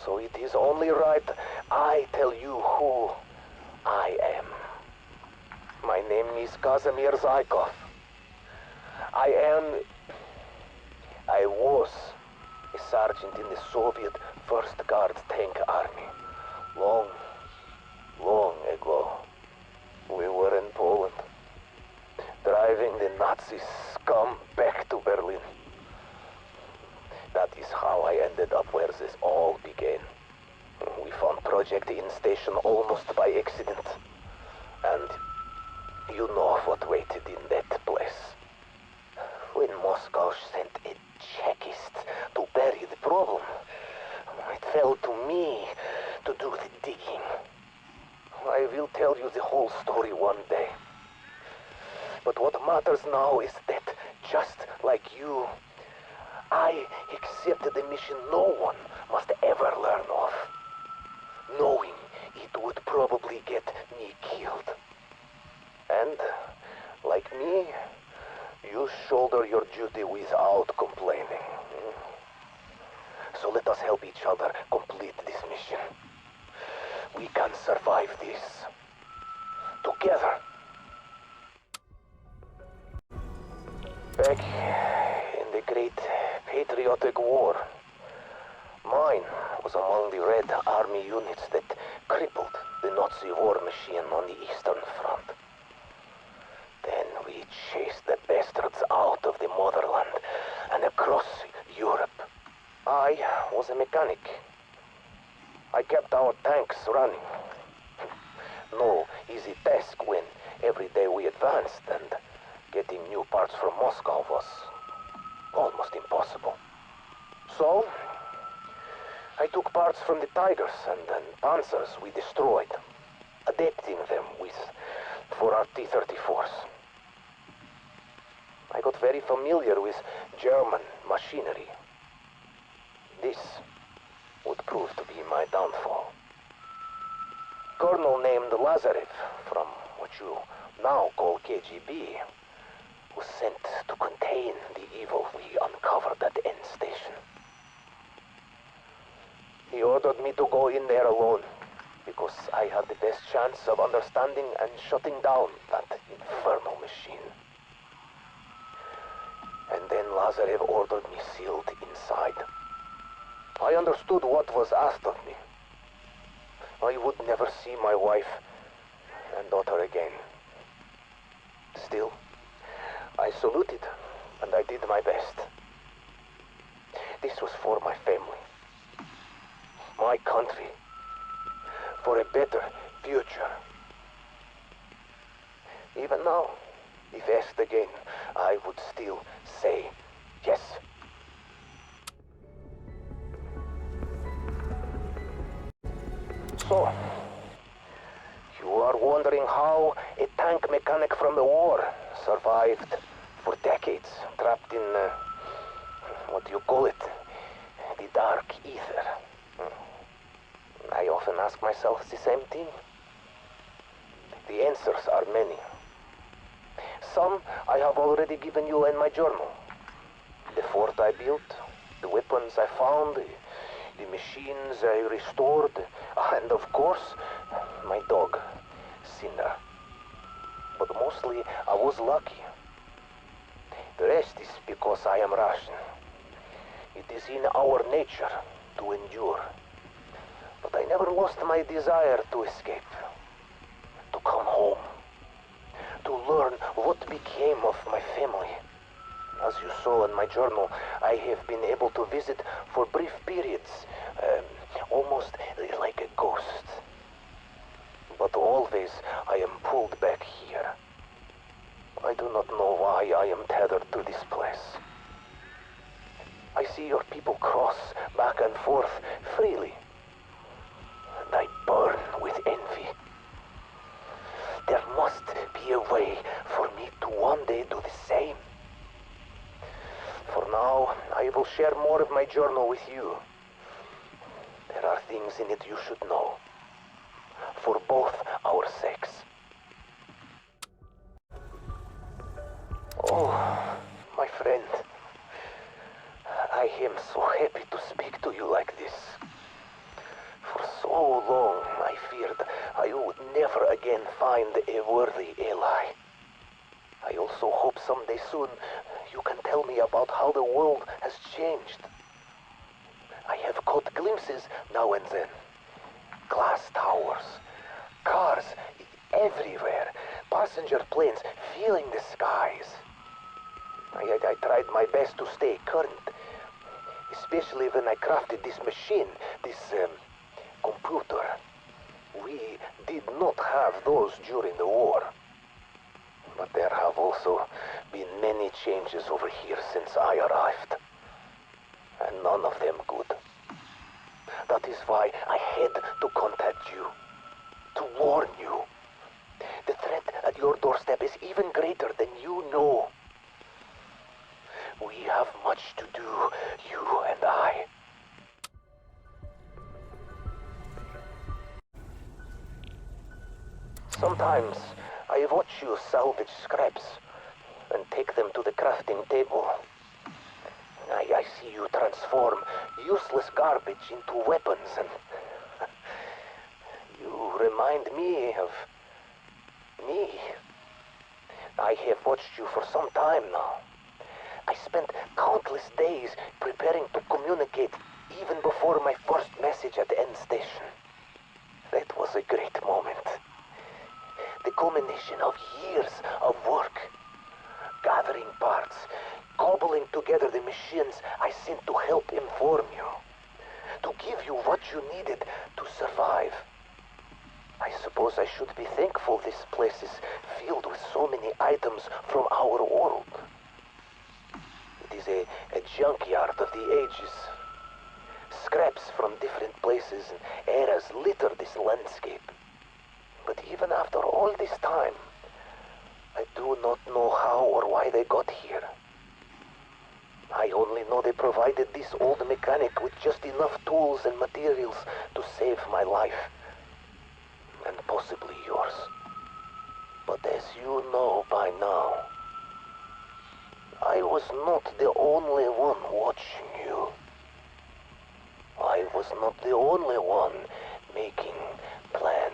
So it is only right I tell you who I am. My name is Kazimir Zykov. I was a sergeant in the Soviet First Guard Tank Army. Long, long ago. driving the Nazi scum back to Berlin. That is how I ended up where this all began. We found Project In Station almost by accident. And you know what waited in that place. When Moscow sent a Chekist to bury the problem, it fell to me to do the digging. I will tell you the whole story one day. But what matters now is that, just like you, I accepted a mission no one must ever learn of, knowing it would probably get me killed. And, like me, you shoulder your duty without complaining. So let us help each other complete this mission. We can survive this. Together. Back in the Great Patriotic War, mine was among the Red Army units that crippled the Nazi war machine on the Eastern Front. Then we chased the bastards out of the motherland and across Europe. I was a mechanic. I kept our tanks running. No easy task when every day we advanced, and getting new parts from Moscow was almost impossible. So, I took parts from the Tigers and Panzers we destroyed, adapting them for our T-34s. I got very familiar with German machinery. This would prove to be my downfall. Colonel named Lazarev, from what you now call KGB, was sent to contain the evil we uncovered at N Station. He ordered me to go in there alone, because I had the best chance of understanding and shutting down that infernal machine. And then Lazarev ordered me sealed inside. I understood what was asked of me. I would never see my wife and daughter again. Still, I saluted, and I did my best. This was for my family, my country, for a better future. Even now, if asked again, I would still say yes. So, you are wondering how a tank mechanic from the war survived for decades, trapped in, what do you call it? The dark ether. I often ask myself the same thing. The answers are many. Some I have already given you in my journal. The fort I built, the weapons I found, the machines I restored, and of course, my dog, Cinder. But mostly, I was lucky. The rest is because I am Russian. It is in our nature to endure. But I never lost my desire to escape, to come home, to learn what became of my family. As you saw in my journal, I have been able to visit for brief periods, almost like a ghost. But always I am pulled back here. I do not know why I am tethered to this place. I see your people cross back and forth freely, and I burn with envy. There must be a way for me to one day do the same. For now, I will share more of my journal with you. There are things in it you should know, for both our sakes. Oh, my friend, I am so happy to speak to you like this. For so long, I feared I would never again find a worthy ally. I also hope someday soon you can tell me about how the world has changed. I have caught glimpses now and then. Glass towers, cars everywhere, passenger planes filling the skies. I tried my best to stay current, especially when I crafted this machine, this computer. We did not have those during the war. But there have also been many changes over here since I arrived. And none of them good. That is why I had to contact you, to warn you. The threat at your doorstep is even greater than you know. We have much to do, you and I. Sometimes I watch you salvage scraps and take them to the crafting table. I see you transform useless garbage into weapons, and you remind me of me. I have watched you for some time now. I spent countless days preparing to communicate even before my first message at the end station. That was a great moment. The culmination of years of work. Gathering parts, cobbling together the machines I sent to help inform you. To give you what you needed to survive. I suppose I should be thankful this place is filled with so many items from our world. It is a junkyard of the ages. Scraps from different places and eras litter this landscape. But even after all this time, I do not know how or why they got here. I only know they provided this old mechanic with just enough tools and materials to save my life. And possibly yours. But as you know by now, I was not the only one watching you. I was not the only one making plans.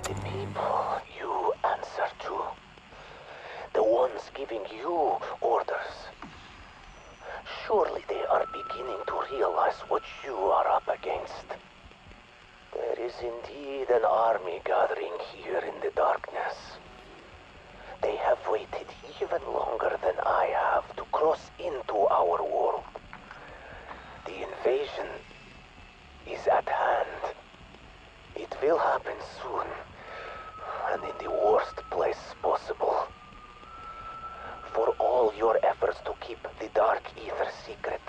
The people you answer to, the ones giving you orders, surely they are beginning to realize what you are up against. There is indeed an army gathering here in the darkness. They have waited even longer than I have to cross into our world. The invasion is at hand. It will happen soon, and in the worst place possible. For all your efforts to keep the Dark Ether secret,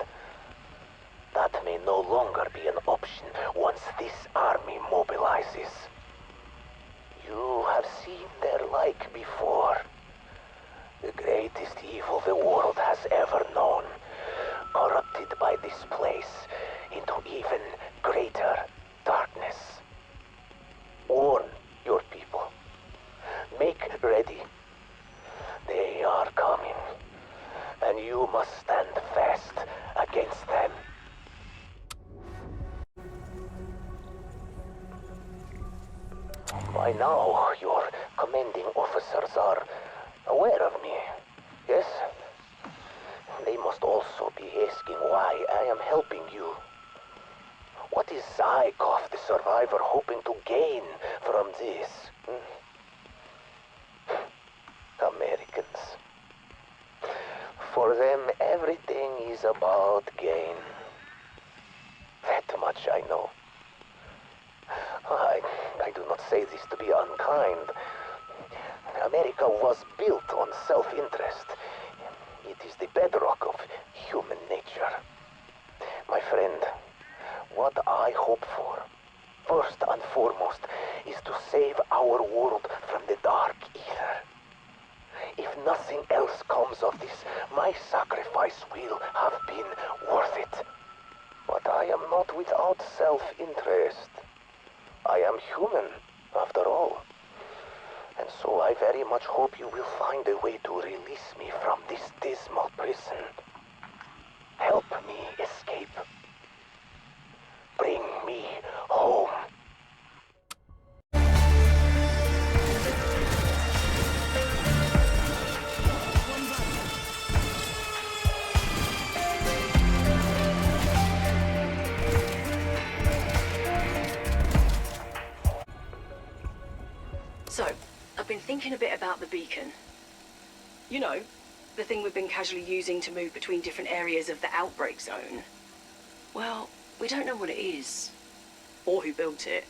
that may no longer be an option once this army mobilizes. You have seen their like before. The greatest evil the world has ever known, corrupted by this place into even greater darkness. Warn your people. Make ready. They are coming, and you must stand fast against them. By now, your commanding officers are aware of me, yes? They must also be asking why I am helping you. What is Zykov, the survivor, hoping to gain from this? Americans. For them, everything is about gain. That much I know. I do not say this to be unkind. America was built on self-interest. It is the bedrock of human nature. My friend, what I hope for, first and foremost, is to save our world from the Dark Ether. If nothing else comes of this, my sacrifice will have been worth it. But I am not without self-interest. I am human, after all. And so I very much hope you will find a way to release me from this dismal prison. Help me escape. Bring me home. the beacon. You know, the thing we've been casually using to move between different areas of the outbreak zone. Well, we don't know what it is, or who built it.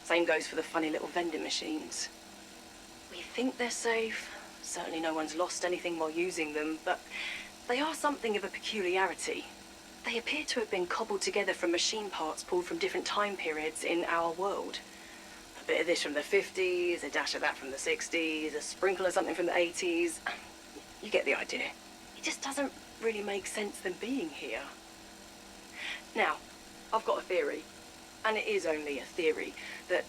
Same goes for the funny little vending machines. We think they're safe. Certainly no one's lost anything while using them, but they are something of a peculiarity. They appear to have been cobbled together from machine parts pulled from different time periods in our world. A bit of this from the 50s, a dash of that from the 60s, a sprinkle of something from the 80s. You get the idea. It just doesn't really make sense them being here. Now, I've got a theory, and it is only a theory, that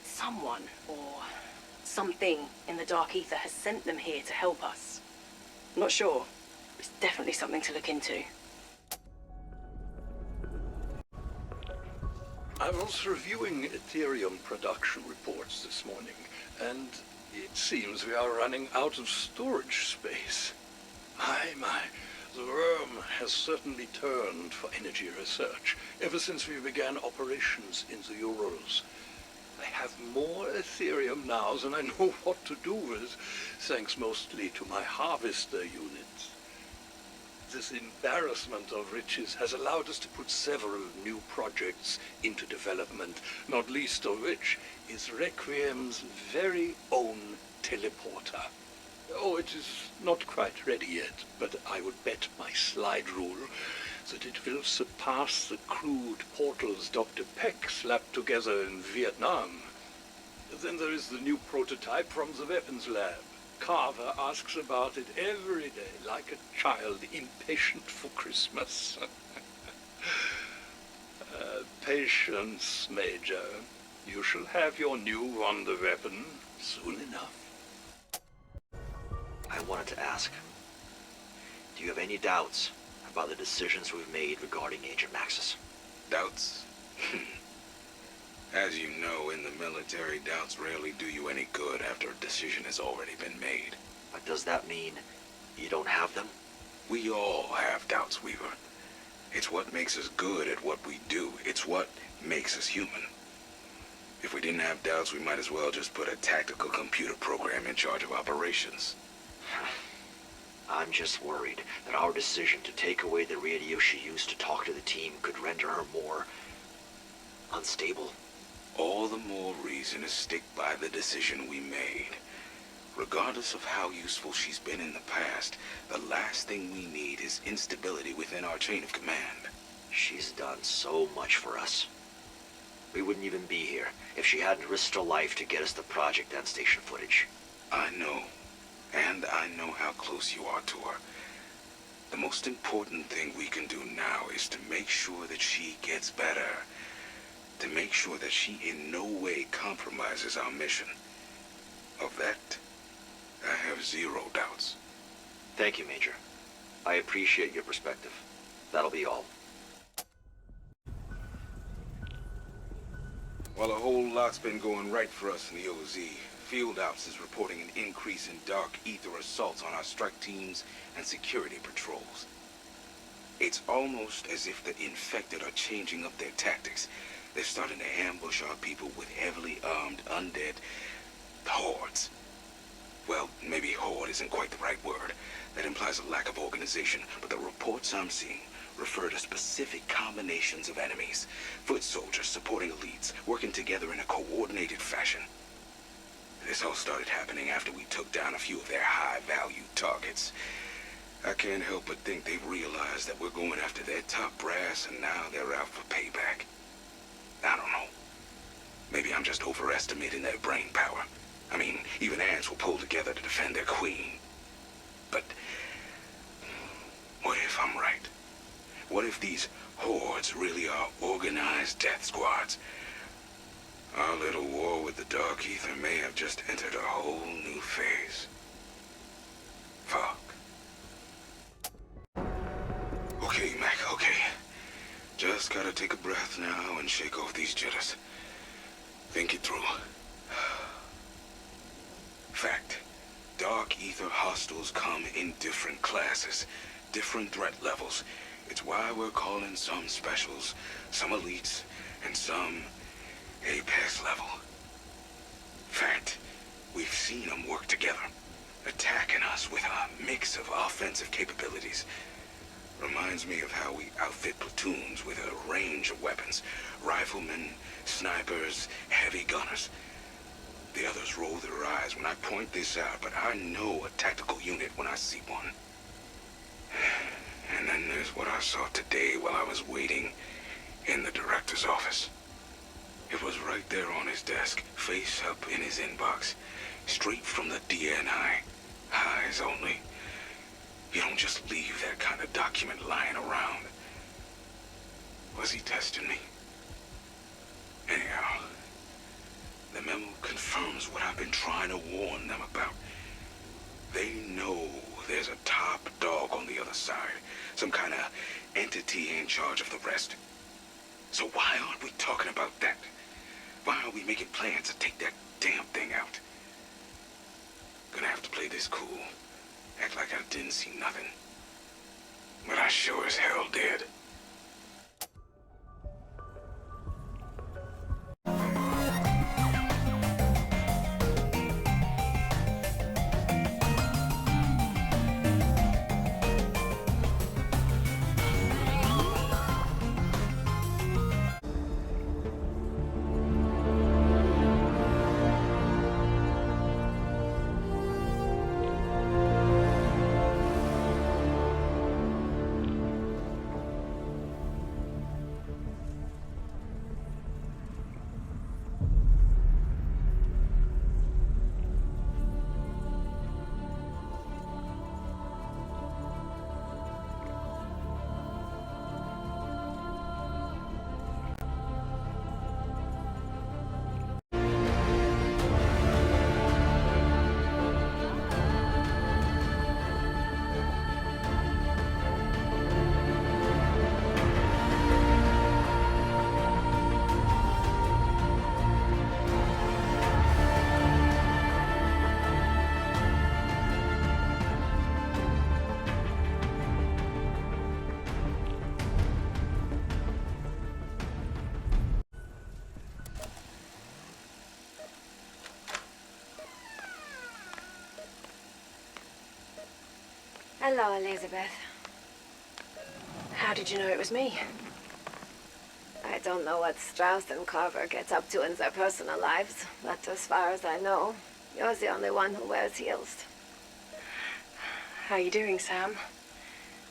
someone or something in the Dark Ether has sent them here to help us. I'm not sure. It's definitely something to look into. I was reviewing Ethereum production reports this morning, and it seems we are running out of storage space. My, the worm has certainly turned for energy research ever since we began operations in the Urals. I have more Ethereum now than I know what to do with, thanks mostly to my harvester units. This embarrassment of riches has allowed us to put several new projects into development, not least of which is Requiem's very own teleporter. Oh, it is not quite ready yet, but I would bet my slide rule that it will surpass the crude portals Dr. Peck slapped together in Vietnam. Then there is the new prototype from the weapons lab. Carver asks about it every day, like a child impatient for Christmas. Patience, Major. You shall have your new wonder weapon soon enough. I wanted to ask, do you have any doubts about the decisions we've made regarding Agent Maxis? Doubts? As you know, in the military, doubts rarely do you any good after a decision has already been made. But does that mean you don't have them? We all have doubts, Weaver. It's what makes us good at what we do. It's what makes us human. If we didn't have doubts, we might as well just put a tactical computer program in charge of operations. I'm just worried that our decision to take away the radio she used to talk to the team could render her more unstable. All the more reason to stick by the decision we made. Regardless of how useful she's been in the past, the last thing we need is instability within our chain of command. She's done so much for us. We wouldn't even be here if she hadn't risked her life to get us the Project and station footage. I know. And I know how close you are to her. The most important thing we can do now is to make sure that she gets better. To make sure that she in no way compromises our mission. Of that, I have zero doubts. Thank you, Major. I appreciate your perspective. That'll be all. Well, a whole lot's been going right for us in the OZ. Field Ops is reporting an increase in Dark Ether assaults on our strike teams and security patrols. It's almost as if the infected are changing up their tactics. They're starting to ambush our people with heavily armed undead hordes. Well, maybe horde isn't quite the right word. That implies a lack of organization, but the reports I'm seeing refer to specific combinations of enemies. Foot soldiers supporting elites, working together in a coordinated fashion. This all started happening after we took down a few of their high-value targets. I can't help but think they've realized that we're going after their top brass, and now they're out for payback. I don't know. Maybe I'm just overestimating their brain power. I mean, even ants will pull together to defend their queen. But what if I'm right? What if these hordes really are organized death squads? Our little war with the Dark Ether may have just entered a whole new phase. Fuck. Okay, Mac, okay. Just gotta take a breath now and shake off these jitters. Think it through. Fact. Dark Ether hostiles come in different classes, different threat levels. It's why we're calling some specials, some elites, and some Apex level. Fact. We've seen them work together, attacking us with a mix of offensive capabilities. Reminds me of how we outfit platoons with a range of weapons. Riflemen, snipers, heavy gunners. The others roll their eyes when I point this out, but I know a tactical unit when I see one. And then there's what I saw today while I was waiting in the director's office. It was right there on his desk, face up in his inbox, straight from the DNI. Eyes only. You don't just leave that kind of document lying around. Was he testing me? Anyhow, the memo confirms what I've been trying to warn them about. They know there's a top dog on the other side. Some kind of entity in charge of the rest. So why aren't we talking about that? Why are we making plans to take that damn thing out? Gonna have to play this cool. Act like I didn't see nothing. But I sure as hell did. Hello, Elizabeth. How did you know it was me? I don't know what Strauss and Carver get up to in their personal lives, but as far as I know, you're the only one who wears heels. How you doing, Sam?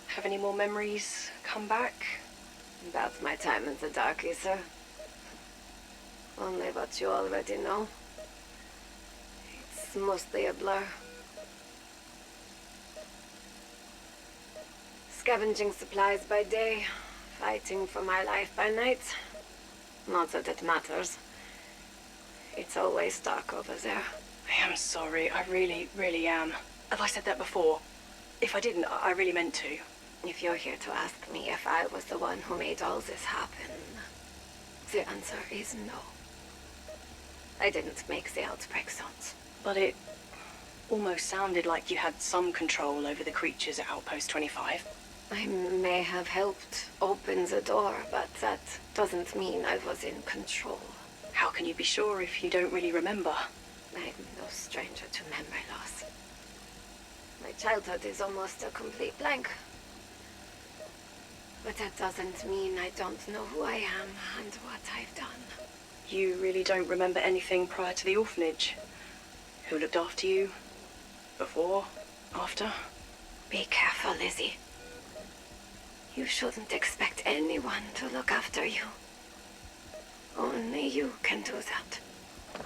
Have any more memories come back? About my time in the dark, sir. Only what you already know. It's mostly a blur. Scavenging supplies by day, fighting for my life by night. Not that it matters. It's always dark over there. I am sorry, I really, really am. Have I said that before? If I didn't, I really meant to. If you're here to ask me if I was the one who made all this happen, the answer is no. I didn't make the outbreak zones. But it almost sounded like you had some control over the creatures at Outpost 25. I may have helped open the door, but that doesn't mean I was in control. How can you be sure if you don't really remember? I'm no stranger to memory loss. My childhood is almost a complete blank. But that doesn't mean I don't know who I am and what I've done. You really don't remember anything prior to the orphanage? Who looked after you? Before? After? Be careful, Lizzie. You shouldn't expect anyone to look after you. Only you can do that.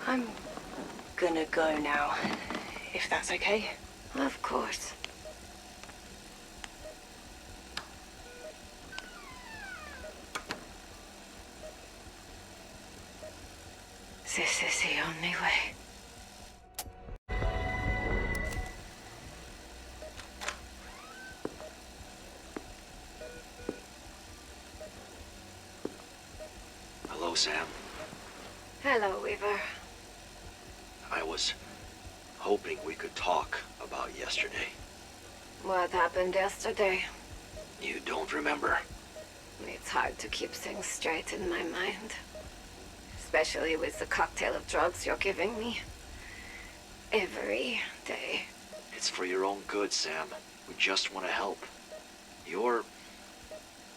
I'm gonna go now, if that's okay. Of course. This is the only way. Hello, Sam. Hello, Weaver. I was hoping we could talk about yesterday. What happened yesterday? You don't remember? It's hard to keep things straight in my mind. Especially with the cocktail of drugs you're giving me. every day. It's for your own good, Sam. We just want to help. Your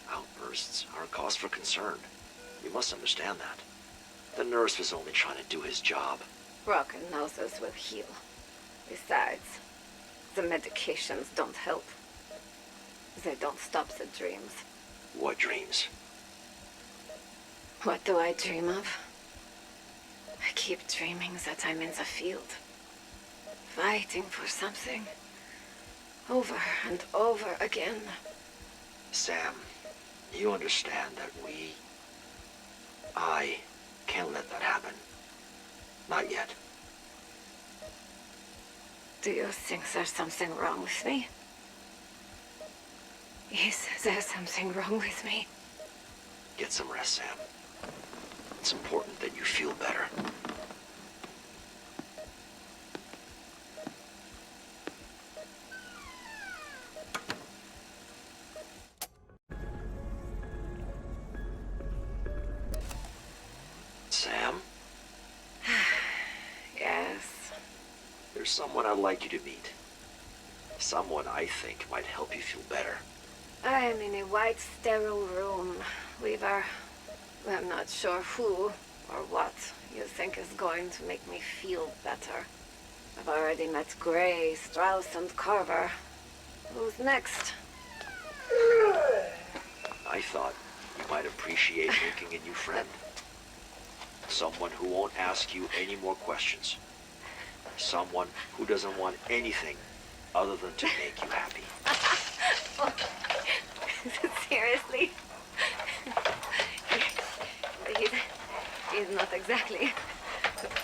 outbursts are a cause for concern. You must understand that. The nurse was only trying to do his job. Broken noses will heal. Besides, the medications don't help. They don't stop the dreams. What dreams? What do I dream of? I keep dreaming that I'm in the field, fighting for something, over and over again. Sam, you understand that I can't let that happen. Not yet. Do you think there's something wrong with me? Is there something wrong with me? Get some rest, Sam. It's important that you feel better. Sam? Yes. There's someone I'd like you to meet. Someone I think might help you feel better. I am in a white, sterile room. Weaver, I'm not sure who or what you think is going to make me feel better. I've already met Gray, Strauss, and Carver. Who's next? I thought you might appreciate making a new friend. Someone who won't ask you any more questions. Someone who doesn't want anything other than to make you happy. Seriously? He's not exactly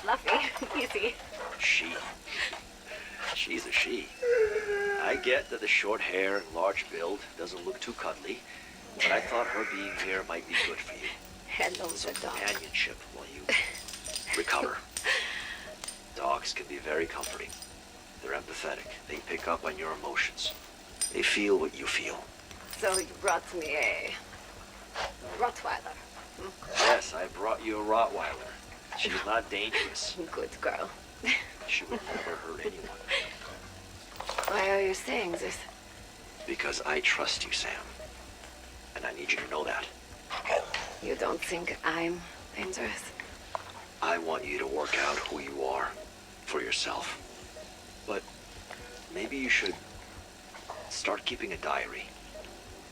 fluffy, is he? She's a she. I get that the short hair and large build doesn't look too cuddly, but I thought her being here might be good for you. Hello, Some the dog. companionship while you recover. Dogs can be very comforting. They're empathetic. They pick up on your emotions. They feel what you feel. So you brought me a Rottweiler. Yes, I brought you a Rottweiler. She's not dangerous. Good girl. She would never hurt anyone. Why are you saying this? Because I trust you, Sam. And I need you to know that. You don't think I'm dangerous? I want you to work out who you are for yourself. But maybe you should start keeping a diary.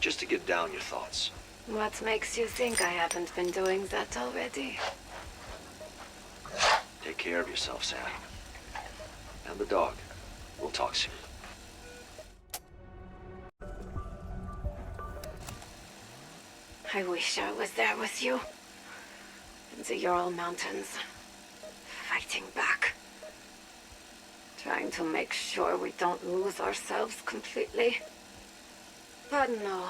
Just to get down your thoughts. What makes you think I haven't been doing that already? Take care of yourself, Sam. And the dog. We'll talk soon. I wish I was there with you. In the Ural Mountains. Fighting back. Trying to make sure we don't lose ourselves completely. But no.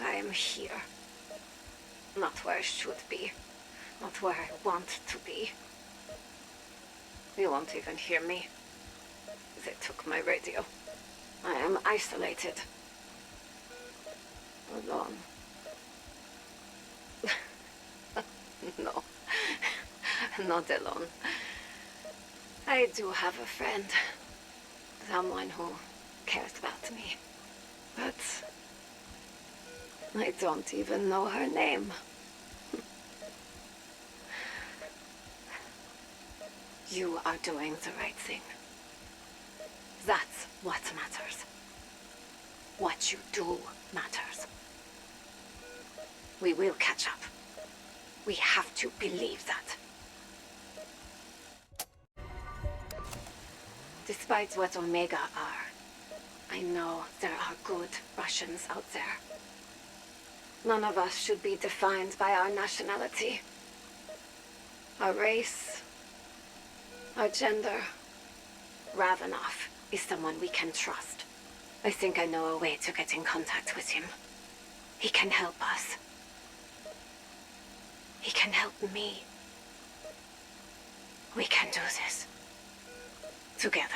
I am here. Not where I should be. Not where I want to be. You won't even hear me. They took my radio. I am isolated. Alone. No. Not alone. I do have a friend. Someone who cares about me. But I don't even know her name. You are doing the right thing. That's what matters. What you do matters. We will catch up. We have to believe that. Despite what Omega are, I know there are good Russians out there. None of us should be defined by our nationality, our race, our gender. Ravenov is someone we can trust. I think I know a way to get in contact with him. He can help us. He can help me. We can do this. Together.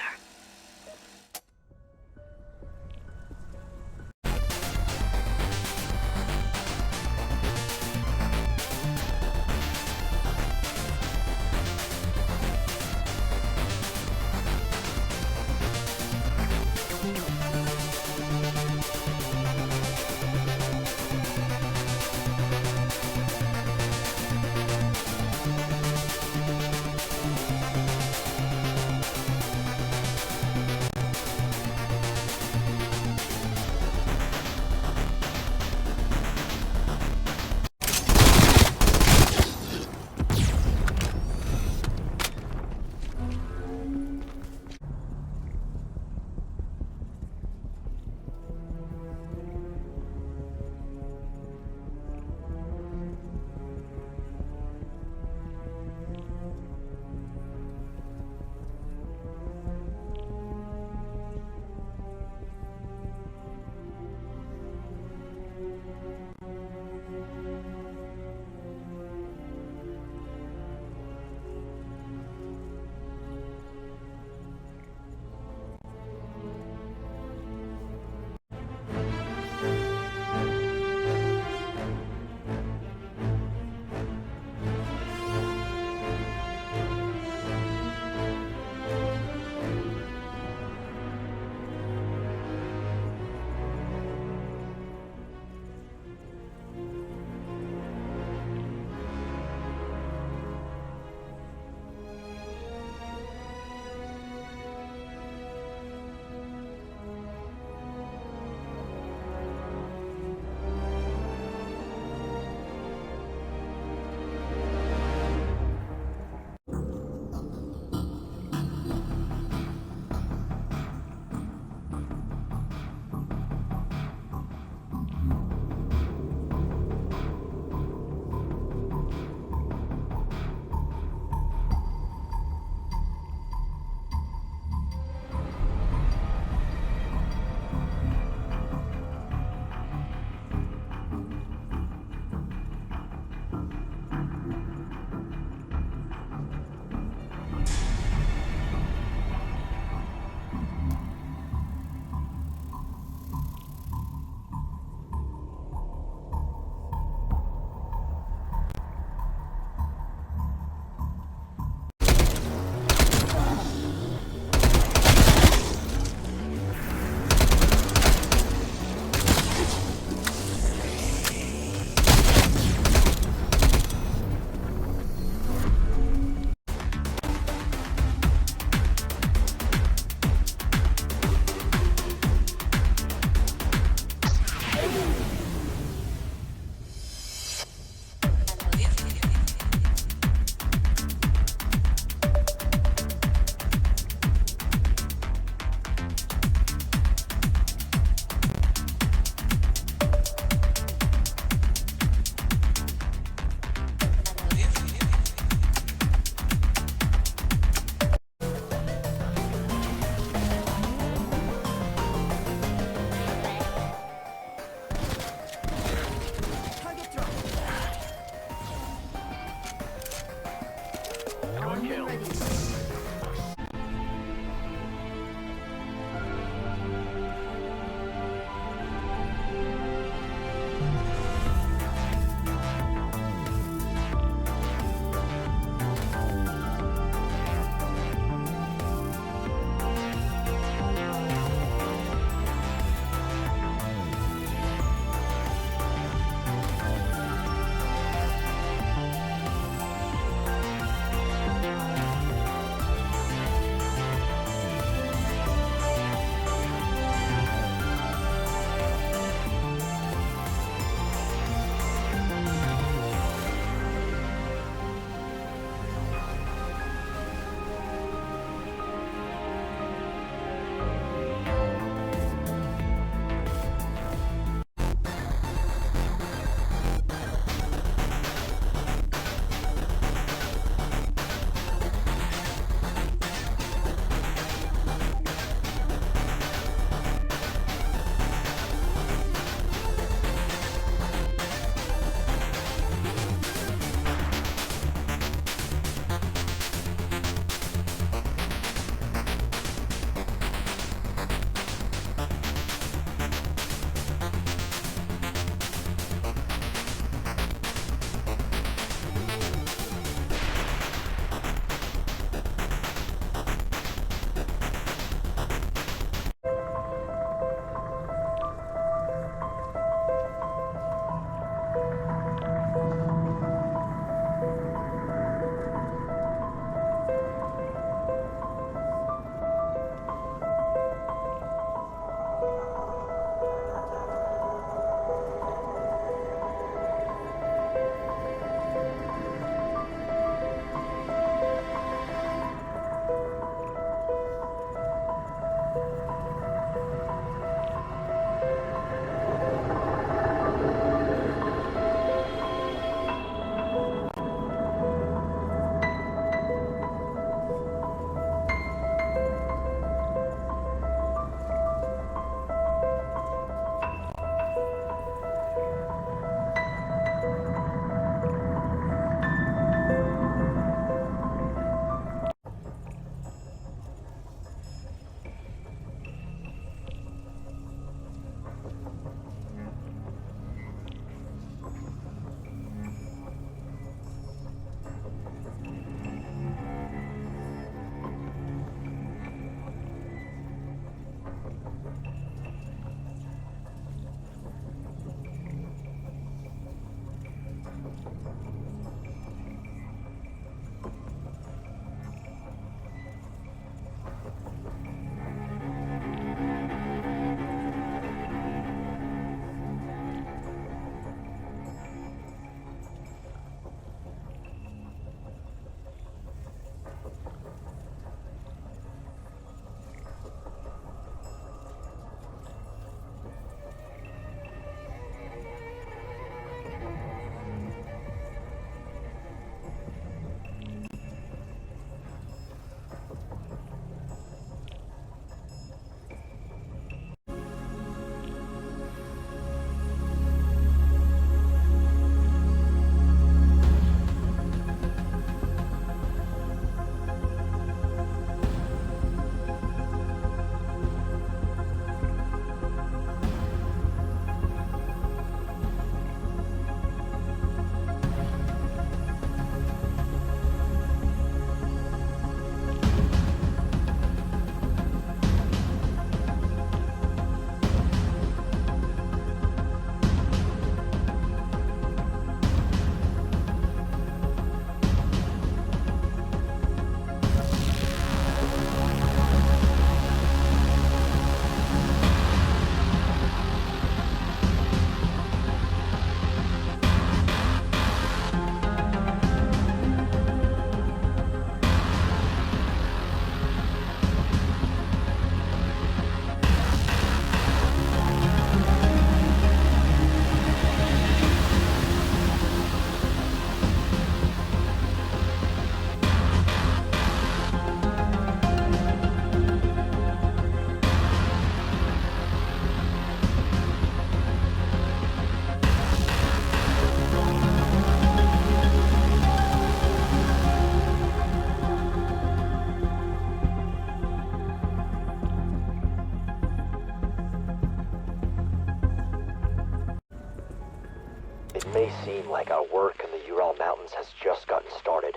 may seem like our work in the Ural Mountains has just gotten started,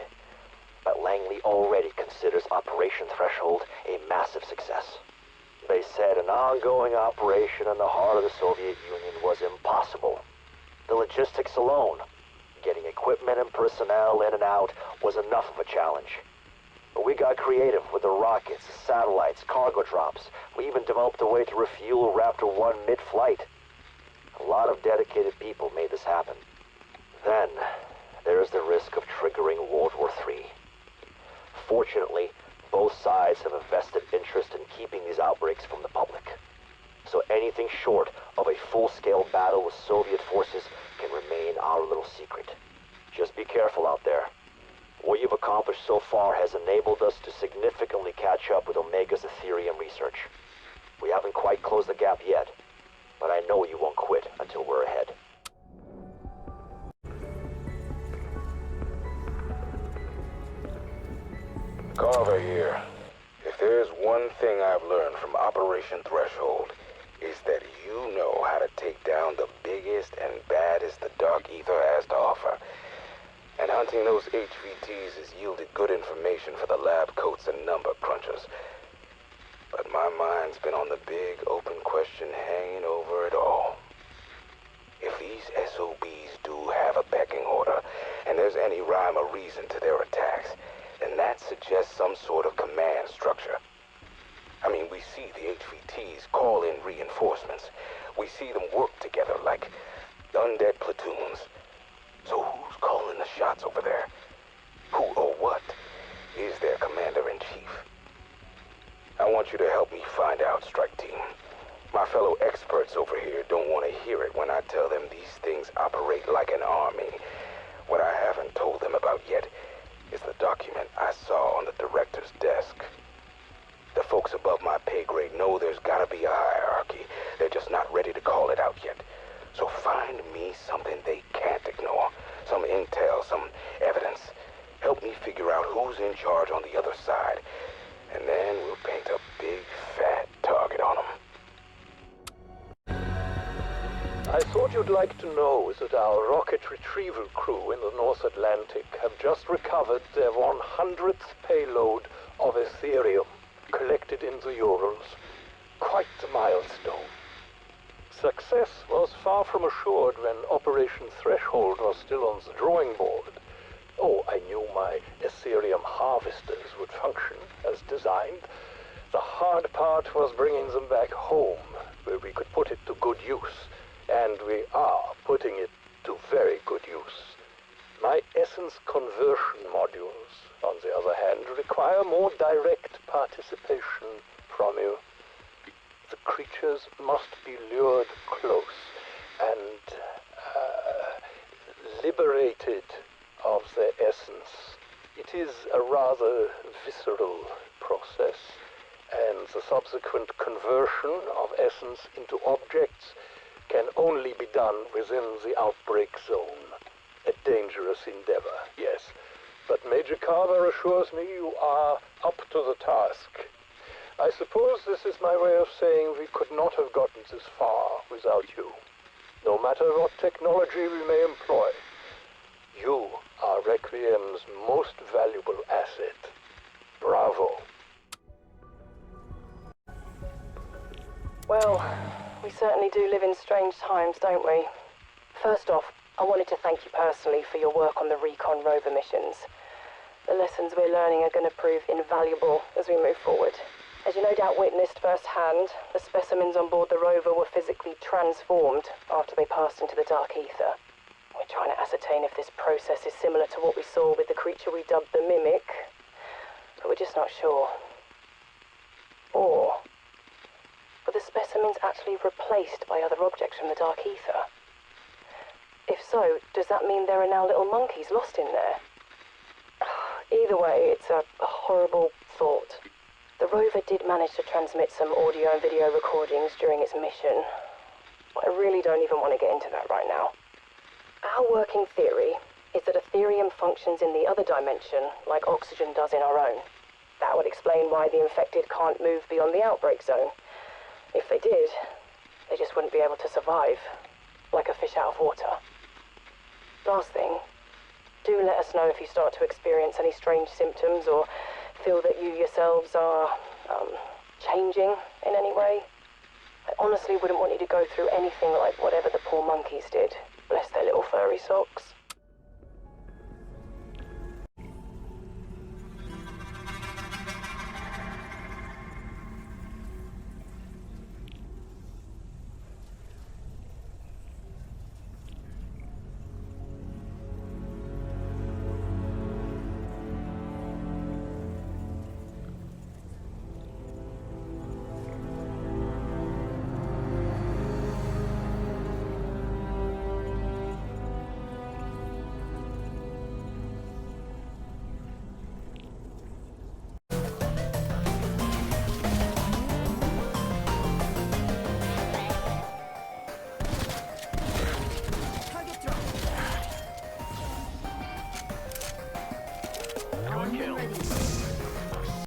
but Langley already considers Operation Threshold a massive success. They said an ongoing operation in the heart of the Soviet Union was impossible. The logistics alone, getting equipment and personnel in and out, was enough of a challenge. But we got creative with the rockets, satellites, cargo drops. We even developed a way to refuel Raptor 1 mid-flight. A lot of dedicated people made this happen. Then, there's the risk of triggering World War III. Fortunately, both sides have a vested interest in keeping these outbreaks from the public. So anything short of a full-scale battle with Soviet forces can remain our little secret. Just be careful out there. What you've accomplished so far has enabled us to significantly catch up with Omega's Ethereum research. We haven't quite closed the gap yet, but I know you won't quit until we're ahead. Carver here. If there's one thing I've learned from Operation Threshold, it's that you know how to take down the biggest and baddest the Dark Ether has to offer. And hunting those HVTs has yielded good information for the lab coats and number crunchers. But my mind's been on the big open question hanging over it all. If these SOBs do have a pecking order, and there's any rhyme or reason to their attacks, then that suggests some sort of command structure. I mean, we see the HVTs call in reinforcements. We see them work together like undead platoons. So who's calling the shots over there? Who or what is their commander-in-chief? I want you to help me find out, Strike Team. My fellow experts over here don't want to hear it when I tell them these things operate like an army. What I haven't told them about yet is the document I saw on the director's desk. The folks above my pay grade know there's gotta be a hierarchy. They're just not ready to call it out yet. So find me something they can't ignore. Some intel, some evidence. Help me figure out who's in charge on the other side. And then we'll paint a big, fat target on them. I thought you'd like to know that our rocket retrieval crew in the North Atlantic have just recovered their 100th payload of Ethereum collected in the Urals. Quite the milestone. Success was far from assured when Operation Threshold was still on the drawing board. Oh, I knew my Ethereum harvesters would function as designed. The hard part was bringing them back home, where we could put it to good use. And we are putting it to very good use. My essence conversion modules, on the other hand, require more direct participation from you. The creatures must be lured close and liberated of their essence. It is a rather visceral process, and the subsequent conversion of essence into objects can only be done within the outbreak zone. A dangerous endeavor, yes. But Major Carver assures me you are up to the task. I suppose this is my way of saying we could not have gotten this far without you. No matter what technology we may employ, you are Requiem's most valuable asset. Bravo. Well, we certainly do live in strange times, don't we? First off, I wanted to thank you personally for your work on the Recon rover missions. The lessons we're learning are going to prove invaluable as we move forward. As you no doubt witnessed firsthand, the specimens on board the rover were physically transformed after they passed into the Dark Ether. We're trying to ascertain if this process is similar to what we saw with the creature we dubbed the Mimic, but we're just not sure. Or were the specimens actually replaced by other objects from the Dark Ether? If so, does that mean there are now little monkeys lost in there? Either way, it's a horrible thought. The rover did manage to transmit some audio and video recordings during its mission. I really don't even want to get into that right now. Our working theory is that Ethereum functions in the other dimension like oxygen does in our own. That would explain why the infected can't move beyond the outbreak zone. If they did, they just wouldn't be able to survive, like a fish out of water. last thing, do let us know if you start to experience any strange symptoms or feel that you yourselves are, changing in any way. I honestly wouldn't want you to go through anything like whatever the poor monkeys did. Bless their little furry socks.